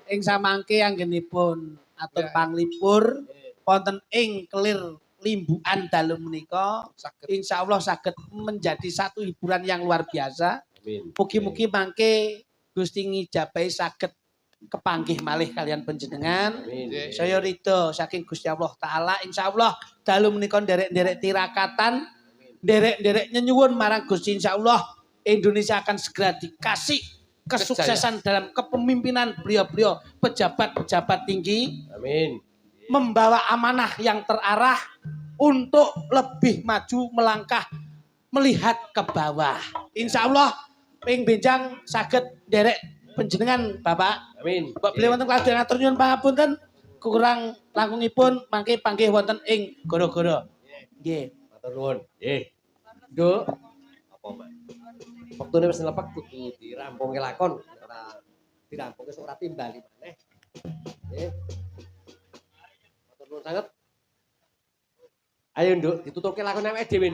ing samangke anggenipun atur panglipur wonten ing kelir limbukan dalu menika insyaallah saged menjadi satu hiburan yang luar biasa. Mugi-mugi mangke Gusti ngijabahi saged kepanggih malih kalian panjenengan. Saya ridho saking Gusti Allah taala insyaallah dalu menika nderek-nderek tirakatan, nderek-nderek nyenyuwun marang Gusti insyaallah Indonesia akan segera dikasih kesuksesan dalam kepemimpinan beliau-beliau pejabat-pejabat tinggi. Amin. Membawa amanah yang terarah untuk lebih maju melangkah melihat ke bawah. Insya Allah ping benjang saged derek panjenengan Bapak. Amin. Bapak beliau wonten kelas atur nyuwun pangapunten kurang langkungipun mangke panggih wonten ing goro-goro. Nggih. Matur nuwun. Nduk. Apa, Mbak? Wektune wis nelepek kudu dirampungke lakon, ora dirampungke sok ora timbali maneh. Nggih. Matur nuwun sanget. Ayo, Nduk, ditutupke lakon awake dhewe.